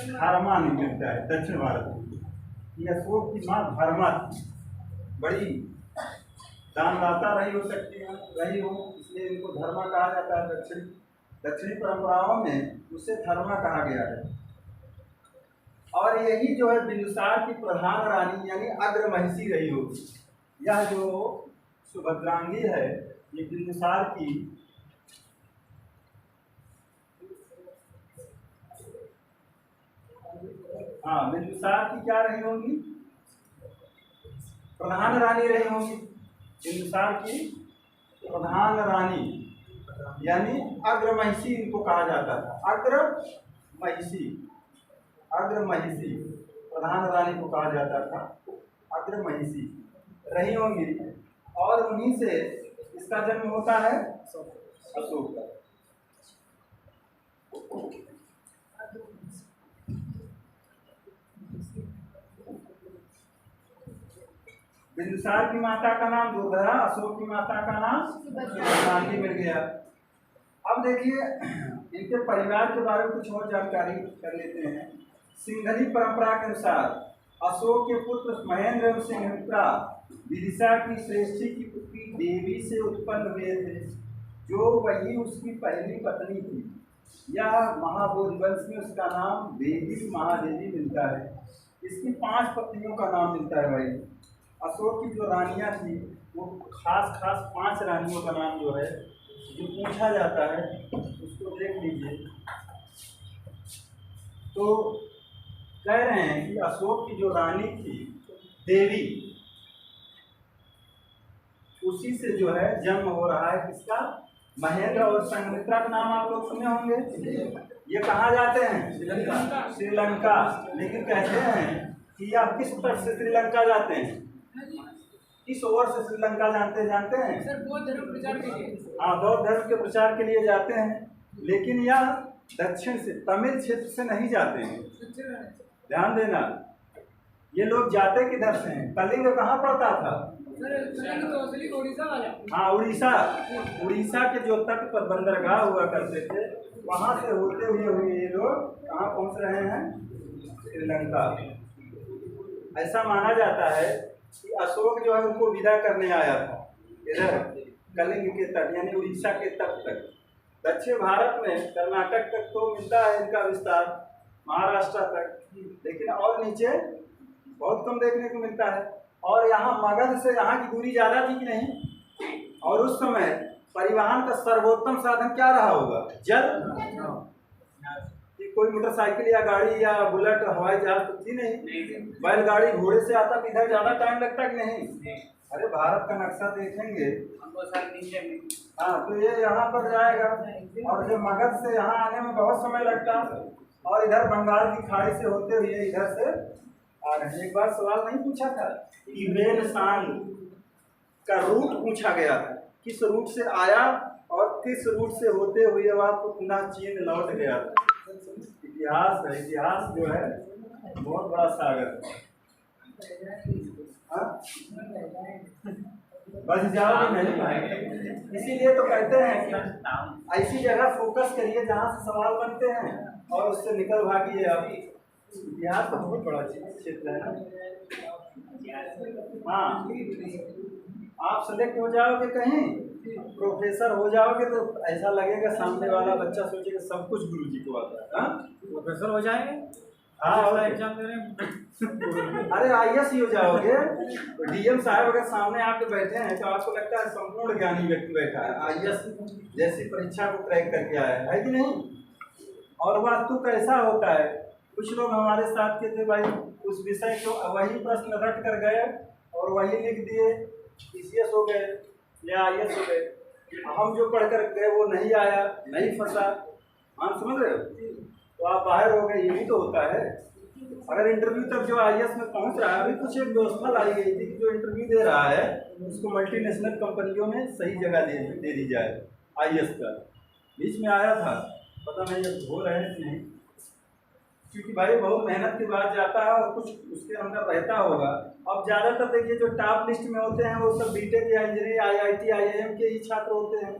धर्मा मिलता है। दक्षिण भारत में ये अशोक की माँ धर्मा थी, बड़ी दानदाता रही हो सकती है, रही हो, इसलिए इनको धर्मा कहा जाता है। दक्षिणी परंपराओं में उसे धर्मा कहा गया है। और यही जो है बिंदुसार की प्रधान रानी यानी अग्र महिषी रही होगी। यह जो सुभद्रांगी है, ये बिंदुसार की बिंदुसार की क्या रही होंगी? प्रधान रानी रही होंगी। बिंदुसार की प्रधान रानी यानी अग्र महिषी इनको कहा जाता था। अग्र महिषी प्रधान रानी को कहा जाता था, अग्र महिषी रही होंगी। और उन्हीं से इसका जन्म होता है अशोक का। बिंदुसार की माता का नाम दुर्धरा, अशोक की माता का नाम सुभद्रांगी मिल गया। अब देखिए इनके परिवार के बारे में कुछ और जानकारी कर लेते हैं। सिंघली परंपरा के अनुसार अशोक के पुत्र महेंद्र एवं सिंघमित्रा विदिशा की श्रेष्ठी की पुत्री देवी से उत्पन्न हुए थे, जो वही उसकी पहली पत्नी थी। यह महाबोधि वंश में उसका नाम देवी महादेवी मिलता है। इसकी 5 पत्नियों का नाम मिलता है भाई। अशोक की जो रानियां थी वो खास 5 रानियों का नाम जो है जो पूछा जाता है उसको देख लीजिए। तो कह रहे हैं कि अशोक की जो रानी थी देवी, उसी से जो है जन्म हो रहा है किसका? महेंद्र और संघमित्रा का नाम आप लोग सुने होंगे। ये कहाँ जाते हैं? श्रीलंका। लेकिन कहते हैं कि आप किस तरफ से श्रीलंका जाते हैं? किस ओर से श्रीलंका जानते हैं? सर बौद्ध धर्म प्रचार के लिए। हाँ, बौद्ध धर्म के प्रचार के लिए जाते हैं, लेकिन यह दक्षिण से तमिल क्षेत्र से नहीं जाते हैं। ध्यान देना, ये लोग जाते किधर से हैं? कलिंग कहाँ पड़ता था? हाँ, उड़ीसा के जो तट पर बंदरगाह हुआ करते थे, वहाँ से होते हुए ये लोग कहाँ पहुँच रहे हैं? श्रीलंका। ऐसा माना जाता है कि अशोक जो है उनको विदा करने आया था इधर कलिंग के तट यानी उड़ीसा के तट तक। दक्षिण भारत में कर्नाटक तक तो मिलता है इनका विस्तार, महाराष्ट्र तक, लेकिन और नीचे बहुत कम देखने को मिलता है। और यहाँ मगध से यहाँ की दूरी ज़्यादा थी कि नहीं? और उस समय परिवहन का सर्वोत्तम साधन क्या रहा होगा? जल। कि कोई मोटरसाइकिल या गाड़ी या बुलेट हवाई जहाज तो थी नहीं, बैलगाड़ी घोड़े से आता तो इधर ज़्यादा टाइम लगता कि नहीं? अरे भारत का नक्शा देखेंगे, हाँ, तो ये यहाँ पर जाएगा और जो मगध से यहाँ आने में बहुत समय लगता, और इधर बंगाल की खाड़ी से होते हुए इधर से आ रहे हैं। एक बार सवाल नहीं पूछा था कि रेलसान का रूट पूछा गया था, किस रूट से आया और किस रूट से होते हुए वह पुनः चीन लौट गया था। इतिहास है, इतिहास जो है बहुत बड़ा सागर है। हाँ? बस जाओगे नहीं भाई, इसीलिए तो कहते हैं कि ऐसी जगह फोकस करिए जहाँ से सवाल बनते हैं और उससे निकल भागिए। अभी इतिहास तो बहुत बड़ा क्षेत्र है ना। हाँ, आप सेलेक्ट हो जाओगे कहीं, प्रोफेसर हो जाओगे तो ऐसा लगेगा सामने वाला बच्चा सोचेगा सब कुछ गुरुजी को आता है। हाँ, प्रोफेसर हो जाएंगे। हाँ, और एग्जाम दे रहे हैं। अरे IAS ही हो जाओगे। DM साहब अगर सामने आके बैठे हैं तो आपको लगता है संपूर्ण ज्ञानी व्यक्ति बैठा है, IAS जैसी परीक्षा को क्रैक करके आया है कि नहीं? और वास्तु कैसा होता है, कुछ लोग हमारे साथ के थे भाई, उस विषय को वही प्रश्न रट कर गए और वही लिख दिए, PCS हो गए या IAS हो गए। हम जो पढ़ कर गए वो नहीं आया, नहीं फंसा। हाँ, समझ रहे हो? तो आप बाहर हो गए, ये भी तो होता है। अगर इंटरव्यू तक जो IAS में पहुंच रहा है, अभी कुछ एक व्यवस्था लाई गई थी कि जो इंटरव्यू दे रहा है उसको मल्टीनेशनल कंपनियों में सही जगह दे दी जाए। IAS का बीच में आया था, पता नहीं अब हो रहे हैं कि नहीं, क्योंकि भाई बहुत मेहनत के बाद जाता है और कुछ उसके अंदर रहता होगा। अब ज़्यादातर देखिए जो टॉप लिस्ट में होते हैं वो सब BTech या इंजीनियरिंग IIT IIM के ही छात्र होते हैं,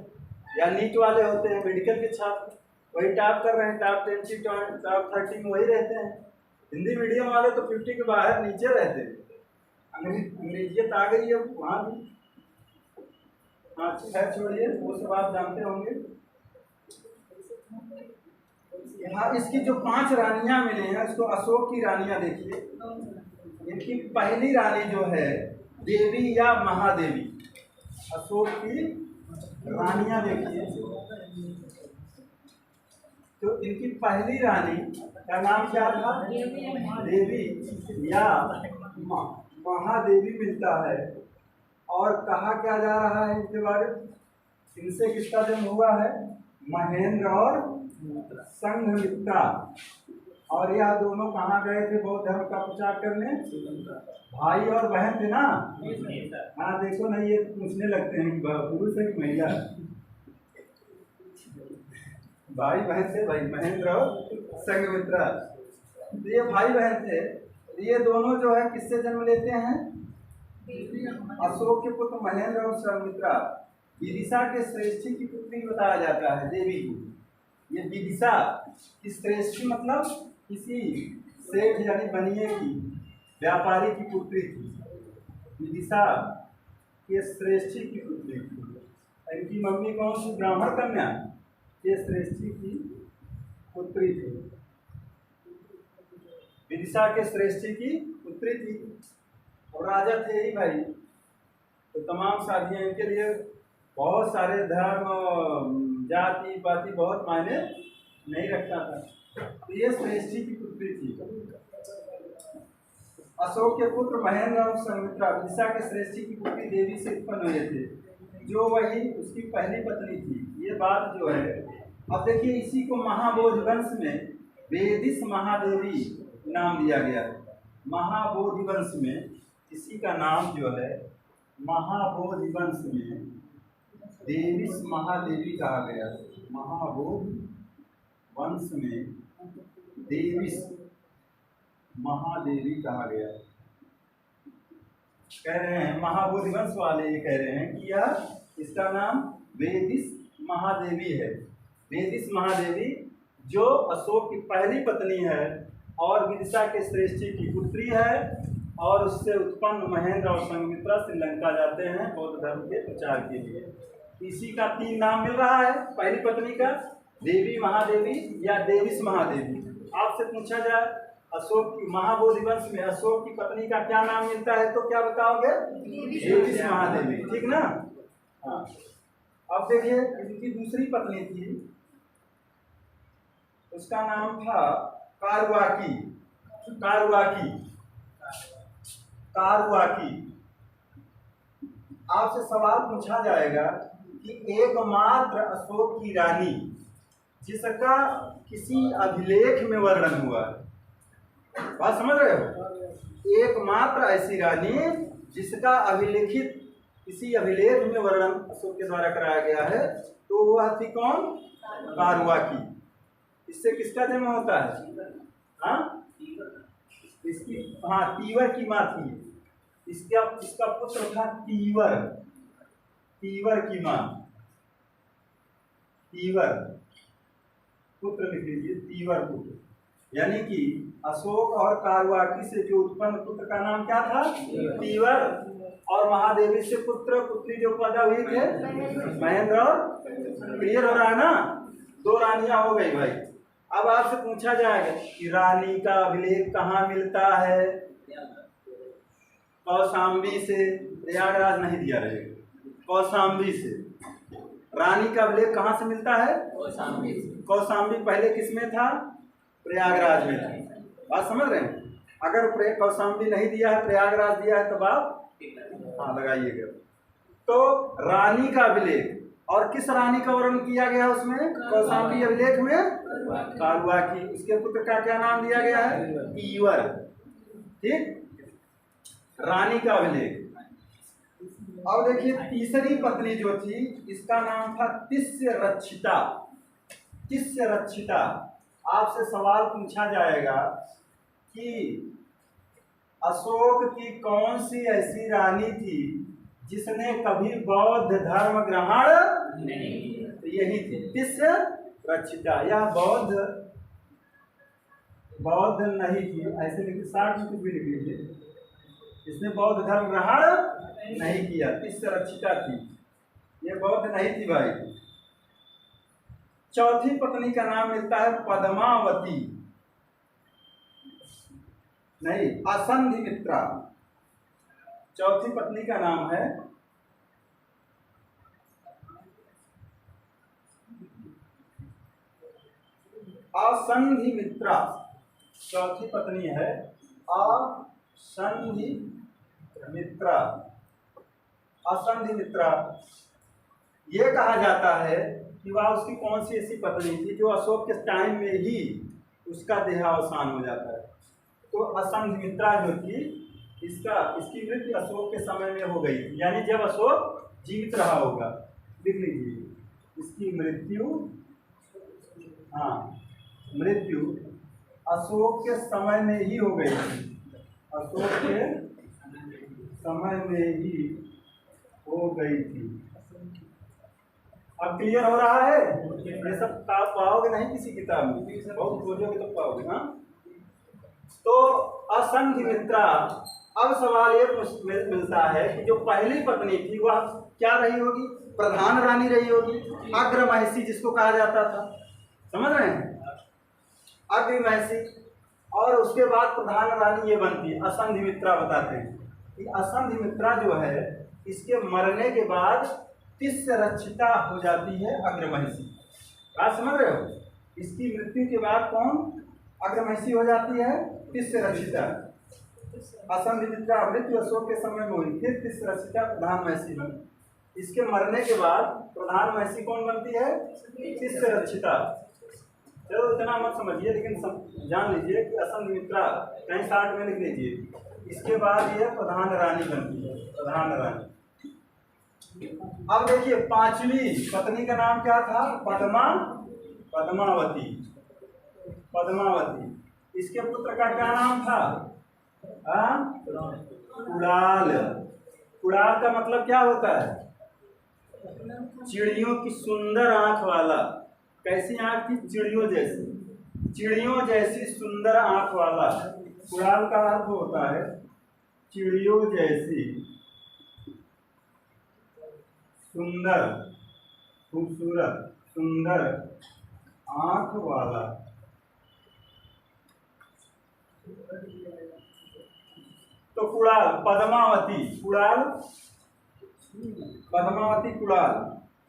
या नीट वाले होते हैं, मेडिकल के छात्र वही टॉप कर रहे हैं, टॉप 10 टॉप 30 में वही रहते हैं। हिंदी मीडियम वाले तो 50 के बाहर नीचे रहते हैं। अंग्रेजियत आ गई है वहाँ भी। हाँ, खैर छोड़िए, वो सब आप जानते होंगे। यहाँ इसकी जो 5 रानियां मिली हैं, इसको अशोक की रानियां देखिए। इनकी पहली रानी जो है देवी या महादेवी, अशोक की रानियां देखिए। तो इनकी पहली रानी का नाम क्या था? देवी या महादेवी मिलता है। और कहा क्या जा रहा है इनके बारे में? इनसे किसका जन्म हुआ है? महेंद्र और संघमित्रा। और यह दोनों कहाँ गए थे बौद्ध धर्म का प्रचार करने? भाई और बहन थे ना। हाँ, देखो ना, ये पूछने लगते हैं पुरुष है कि महिला है। भाई बहन थे भाई, महेंद्र और संघमित्रा। तो ये भाई बहन थे। ये दोनों जो है किससे जन्म लेते हैं? अशोक के पुत्र महेंद्र और संघमित्रा। विदिशा के श्रेष्ठी की पुत्री बताया जाता है देवी को। ये विदिशा की श्रेष्ठी मतलब किसी सेठ यानी बनिए की, व्यापारी की पुत्री थी। विदिशा के श्रेष्ठी की पुत्री थी। इनकी मम्मी कौन सी? ब्राह्मण कन्या के श्रेष्ठी की पुत्री थी। विदिशा के श्रेष्ठी की पुत्री थी और राजा थे ही भाई। तो तमाम शादियाँ इनके लिए बहुत सारे धर्म जाति पाति बहुत मायने नहीं रखता था। तो ये श्रेष्ठी की पुत्री थी। अशोक के पुत्र महेंद्र और संघमित्रा विदिशा के श्रेष्ठी की पुत्री देवी से उत्पन्न हुए थे, जो वही उसकी पहली पत्नी थी। ये बात जो है, अब देखिए इसी को महाबोधि वंश में वेदिस महादेवी नाम दिया गया है। महाबोधि वंश में इसी का नाम जो है महाबोधि वंश में देवीस महादेवी कहा गया। महाबोधि वंश में देवीस महादेवी कहा गया। कह रहे हैं महाबोधि वंश वाले, ये कह रहे हैं कि यह इसका नाम वेदिस महादेवी है। वेदिस महादेवी जो अशोक की पहली पत्नी है और विदिशा के श्रेष्ठी की पुत्री है, और उससे उत्पन्न महेंद्र और संघमित्रा श्रीलंका जाते हैं बौद्ध धर्म के प्रचार के लिए। इसी का 3 नाम मिल रहा है पहली पत्नी का, देवी महादेवी या देवीस महादेवी। आपसे पूछा जाए अशोक की महाबोधि वंश में अशोक की पत्नी का क्या नाम मिलता है तो क्या बताओगे? देवीस महादेवी, ठीक ना? हाँ। अब देखिए इनकी दूसरी पत्नी थी उसका नाम था कारुआकी। कारुआकी कारुआकी। आपसे सवाल पूछा जाएगा कि एकमात्र अशोक की रानी जिसका किसी अभिलेख में वर्णन हुआ है, बात समझ रहे हो? एकमात्र ऐसी रानी जिसका अभिलेखित किसी अभिलेख में वर्णन अशोक के द्वारा कराया गया है, तो वह थी कौन? कारुआकी। इससे किसका जन्म होता है? हाँ, इसकी, हाँ, तीवर की माँ थी। इसका पुत्र था तीवर। तीवर की माँ, तीवर पुत्र लिख लीजिए, तीवर पुत्र। यानी कि अशोक और कारुआकी से जो उत्पन्न पुत्र का नाम क्या था? तीवर। और महादेवी से पुत्र पुत्री जो पैदा हुई थे, महेंद्र और, क्लियर हो रहा है ना? 2 रानियां हो गई भाई। अब आपसे पूछा जाएगा कि रानी का अभिलेख कहाँ मिलता है? कौशाम्बी से, प्रयागराज नहीं दिया रहेगा, कौशाम्बी से। रानी का अभिलेख कहाँ से मिलता है? कौशाम्बी। कौशाम्बी पहले किसमें था? प्रयागराज में था। बात समझ रहे हैं? अगर कौशाम्बी नहीं दिया है, प्रयागराज दिया है, तब आप हाँ लगाइएगा। तो रानी का अभिलेख, और किस रानी का वर्णन किया गया उसमें? कौशाम्बी अभिलेख में कारुआकी। उसके पुत्र का क्या नाम दिया गया है? तीवर। ठीक, रानी का अभिलेख। अब देखिए तीसरी पत्नी जो थी, इसका नाम था तिस्यरक्षिता। तिस्यरक्षिता। आपसे सवाल पूछा जाएगा कि अशोक की कौन सी ऐसी रानी थी जिसने कभी बौद्ध धर्म ग्रहण नहीं? तो यही थी तिस्यरक्षिता। यह बौद्ध नहीं थी, ऐसे लिखिए, 60 में कुछ भी लिख लीजिए। इसने बौद्ध धर्म ग्रहण नहीं किया, तिस्यरक्षिता थी, ये बौद्ध नहीं थी भाई। चौथी पत्नी का नाम मिलता है पद्मावती, नहीं, असंधिमित्रा। चौथी पत्नी का नाम है असंधिमित्रा। चौथी पत्नी है असंधिमित्रा। असंधिमित्रा। ये कहा जाता है कि वह उसकी कौन सी ऐसी पत्नी थी जो अशोक के टाइम में ही उसका देहावसान हो जाता है। तो असंधिमित्रा जो थी, इसकी मृत्यु अशोक के समय में हो गई थी, यानी जब अशोक जीवित रहा होगा। लिख लीजिए, इसकी मृत्यु, हाँ, मृत्यु अशोक के समय में ही हो गई थी। अशोक के समय में ही हो गई थी। अब क्लियर हो रहा है? ये सब पाओगे नहीं किसी किताब में, बहुत खोजोगे तो पाओगे। हाँ, तो असंधिमित्रा। अब सवाल ये मिलता है कि जो पहली पत्नी थी वह क्या रही होगी? प्रधान रानी रही होगी, अग्रमहिषी जिसको कहा जाता था। समझ रहे हैं? अग्रमहिषी। और उसके बाद प्रधान रानी ये बनती है असंधिमित्रा। बताते हैं कि असंधिमित्रा जो है, इसके मरने के बाद तिस्यरक्षिता हो जाती है अग्रमहिषी। बात समझ रहे हो? इसकी मृत्यु के बाद कौन अग्रमहिषी हो जाती है? तिस्यरक्षिता। असंधिमित्रा मृत्यु अशोक के समय में हुई, फिर तिस्यरक्षिता प्रधान महिषी बनी। इसके मरने के बाद प्रधान महिषी कौन बनती है? तिस्यरक्षिता। चलो इतना मत समझिए, लेकिन जान लीजिए कि असंधिमित्रा कहीं 60 में लिख लीजिए। इसके बाद यह प्रधान रानी बनती है, प्रधान रानी। अब देखिए पांचवी पत्नी का नाम क्या था? पद्मावती। पद्मावती। इसके पुत्र का क्या नाम था? कुणाल। कुणाल का मतलब क्या होता है? चिड़ियों की सुंदर आंख वाला। कैसी आंख थी? चिड़ियों जैसी। चिड़ियों जैसी सुंदर आंख वाला। कुणाल का अर्थ होता है चिड़ियों जैसी सुंदर, खूबसूरत, सुंदर आंख वाला। तो कुणाल, पद्मावती, कुणाल, पद्मावती कुणाल।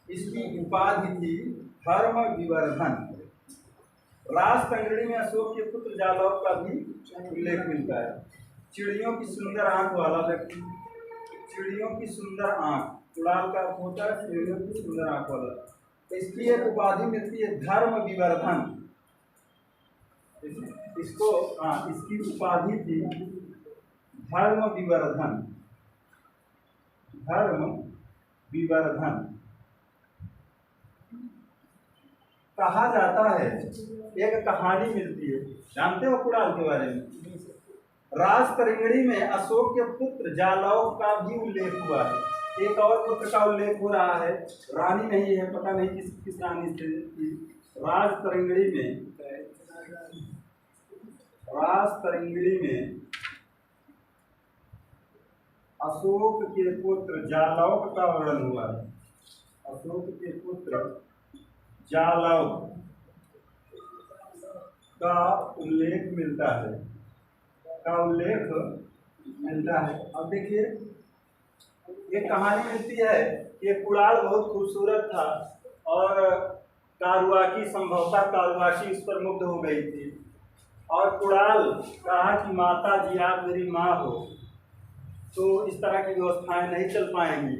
इसकी उपाधि थी धर्म विवर्धन। राज तंगड़ी में अशोक के पुत्र जालौक का भी उल्लेख मिलता है। चिड़ियों की सुंदर आंख वाला व्यक्ति, चिड़ियों की सुंदर आंख, कुड़ाल का अर्थ होता है चिड़ियों की सुंदर आंख वाला। इसकी एक उपाधि मिलती है धर्म विवर्धन। इसको इसकी उपाधि थी धर्म विवर्धन। धर्म विवर्धन कहा जाता है। एक कहानी मिलती है, जानते हो कुड़ाल के बारे में? राज तरिंगड़ी में अशोक के पुत्र जालौक का भी उल्लेख हुआ है। एक और पुत्र का उल्लेख हो रहा है, रानी नहीं है, पता नहीं किस रानी से। राज तरिंगड़ी में अशोक के पुत्र जालौक का वर्णन हुआ है। अशोक के पुत्र जालौक का उल्लेख मिलता है। अब देखिए एक कहानी मिलती है कि कुड़ाल बहुत खूबसूरत था और कारुआकी संभवतः कारुआकी उस पर मुग्ध हो गई थी और कुड़ाल कहा कि माता जी आप मेरी माँ हो, तो इस तरह की व्यवस्थाएं नहीं चल पाएंगी।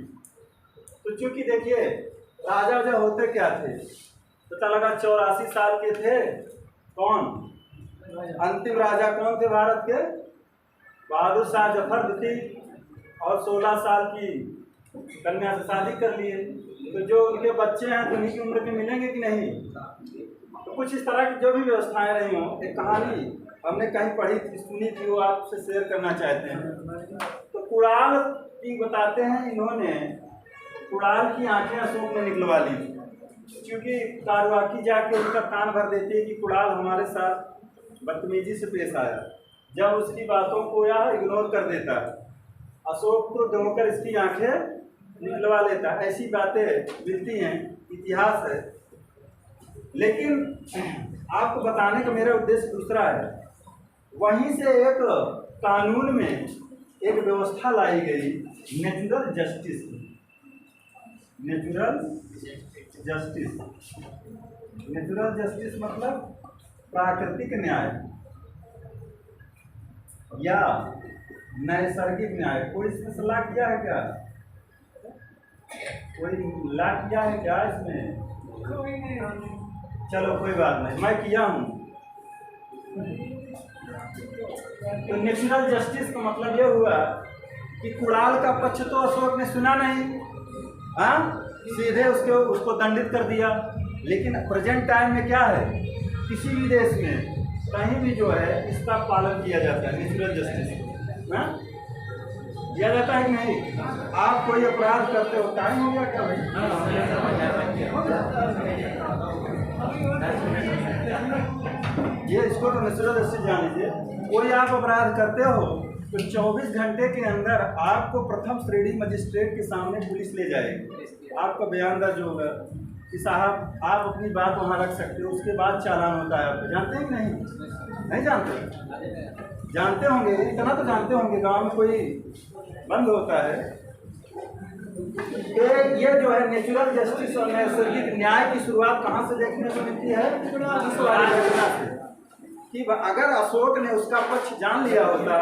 तो चूंकि देखिए राजा जो होते क्या थे, पता लगा 84 साल के थे। कौन अंतिम राजा कौन थे भारत के? बहादुर शाह जफर थी और 16 साल की कन्या से शादी कर लिए। तो जो उनके बच्चे हैं तो उन्हीं की उम्र के मिलेंगे कि नहीं? तो कुछ इस तरह की जो भी व्यवस्थाएं रही हों, एक कहानी हमने कहीं पढ़ी थी, सुनी थी, वो आपसे शेयर करना चाहते हैं। तो कुड़ाल की बताते हैं इन्होंने कुड़ाल की आंखें अशोक ने निकलवा ली थी, क्योंकि कारुआकी जाके उनका कान भर देती है कि कुड़ाल हमारे साथ बदतमीजी से पेश आया। जब उसकी बातों को यह इग्नोर कर देता है, अशोक को होकर इसकी आंखें निकलवा लेता है। ऐसी बातें मिलती हैं, इतिहास है। लेकिन आपको बताने का मेरा उद्देश्य दूसरा है। वहीं से एक कानून में एक व्यवस्था लाई गई, नेचुरल जस्टिस। नेचुरल जस्टिस मतलब प्राकृतिक न्याय या नैसर्गिक न्याय। कोई इसमें सलाह किया है क्या? कोई ला किया है क्या इसमें? चलो कोई बात नहीं, मैं किया हूँ। तो नेचुरल जस्टिस का मतलब ये हुआ कि कुड़ाल का पक्ष तो अशोक ने सुना नहीं, सीधे उसको दंडित कर दिया। लेकिन प्रेजेंट टाइम में क्या है, किसी भी देश में कहीं भी जो है इसका पालन किया जाता है, नेचुरल जस्टिस किया जाता है कि नहीं? आप कोई अपराध करते हो, टाइम हो गया क्या भाई? ये इसको तो नेचुरल जस्टिस जान लीजिए। कोई आप अपराध करते हो तो 24 घंटे के अंदर आपको प्रथम श्रेणी मजिस्ट्रेट के सामने पुलिस ले जाएगी। आपका बयान दर्ज होगा कि साहब आप अपनी बात वहाँ रख सकते हो, उसके बाद चालान होता है। आपको जानते हैं कि नहीं? नहीं जानते? जानते होंगे, इतना तो जानते होंगे, गांव में कोई बंद होता है। ये जो है नेचुरल जस्टिस और नैसर्गिक न्याय की शुरुआत कहाँ से देखने को मिलती है? इस वाली घटना से कि अगर अशोक ने उसका पक्ष जान लिया होता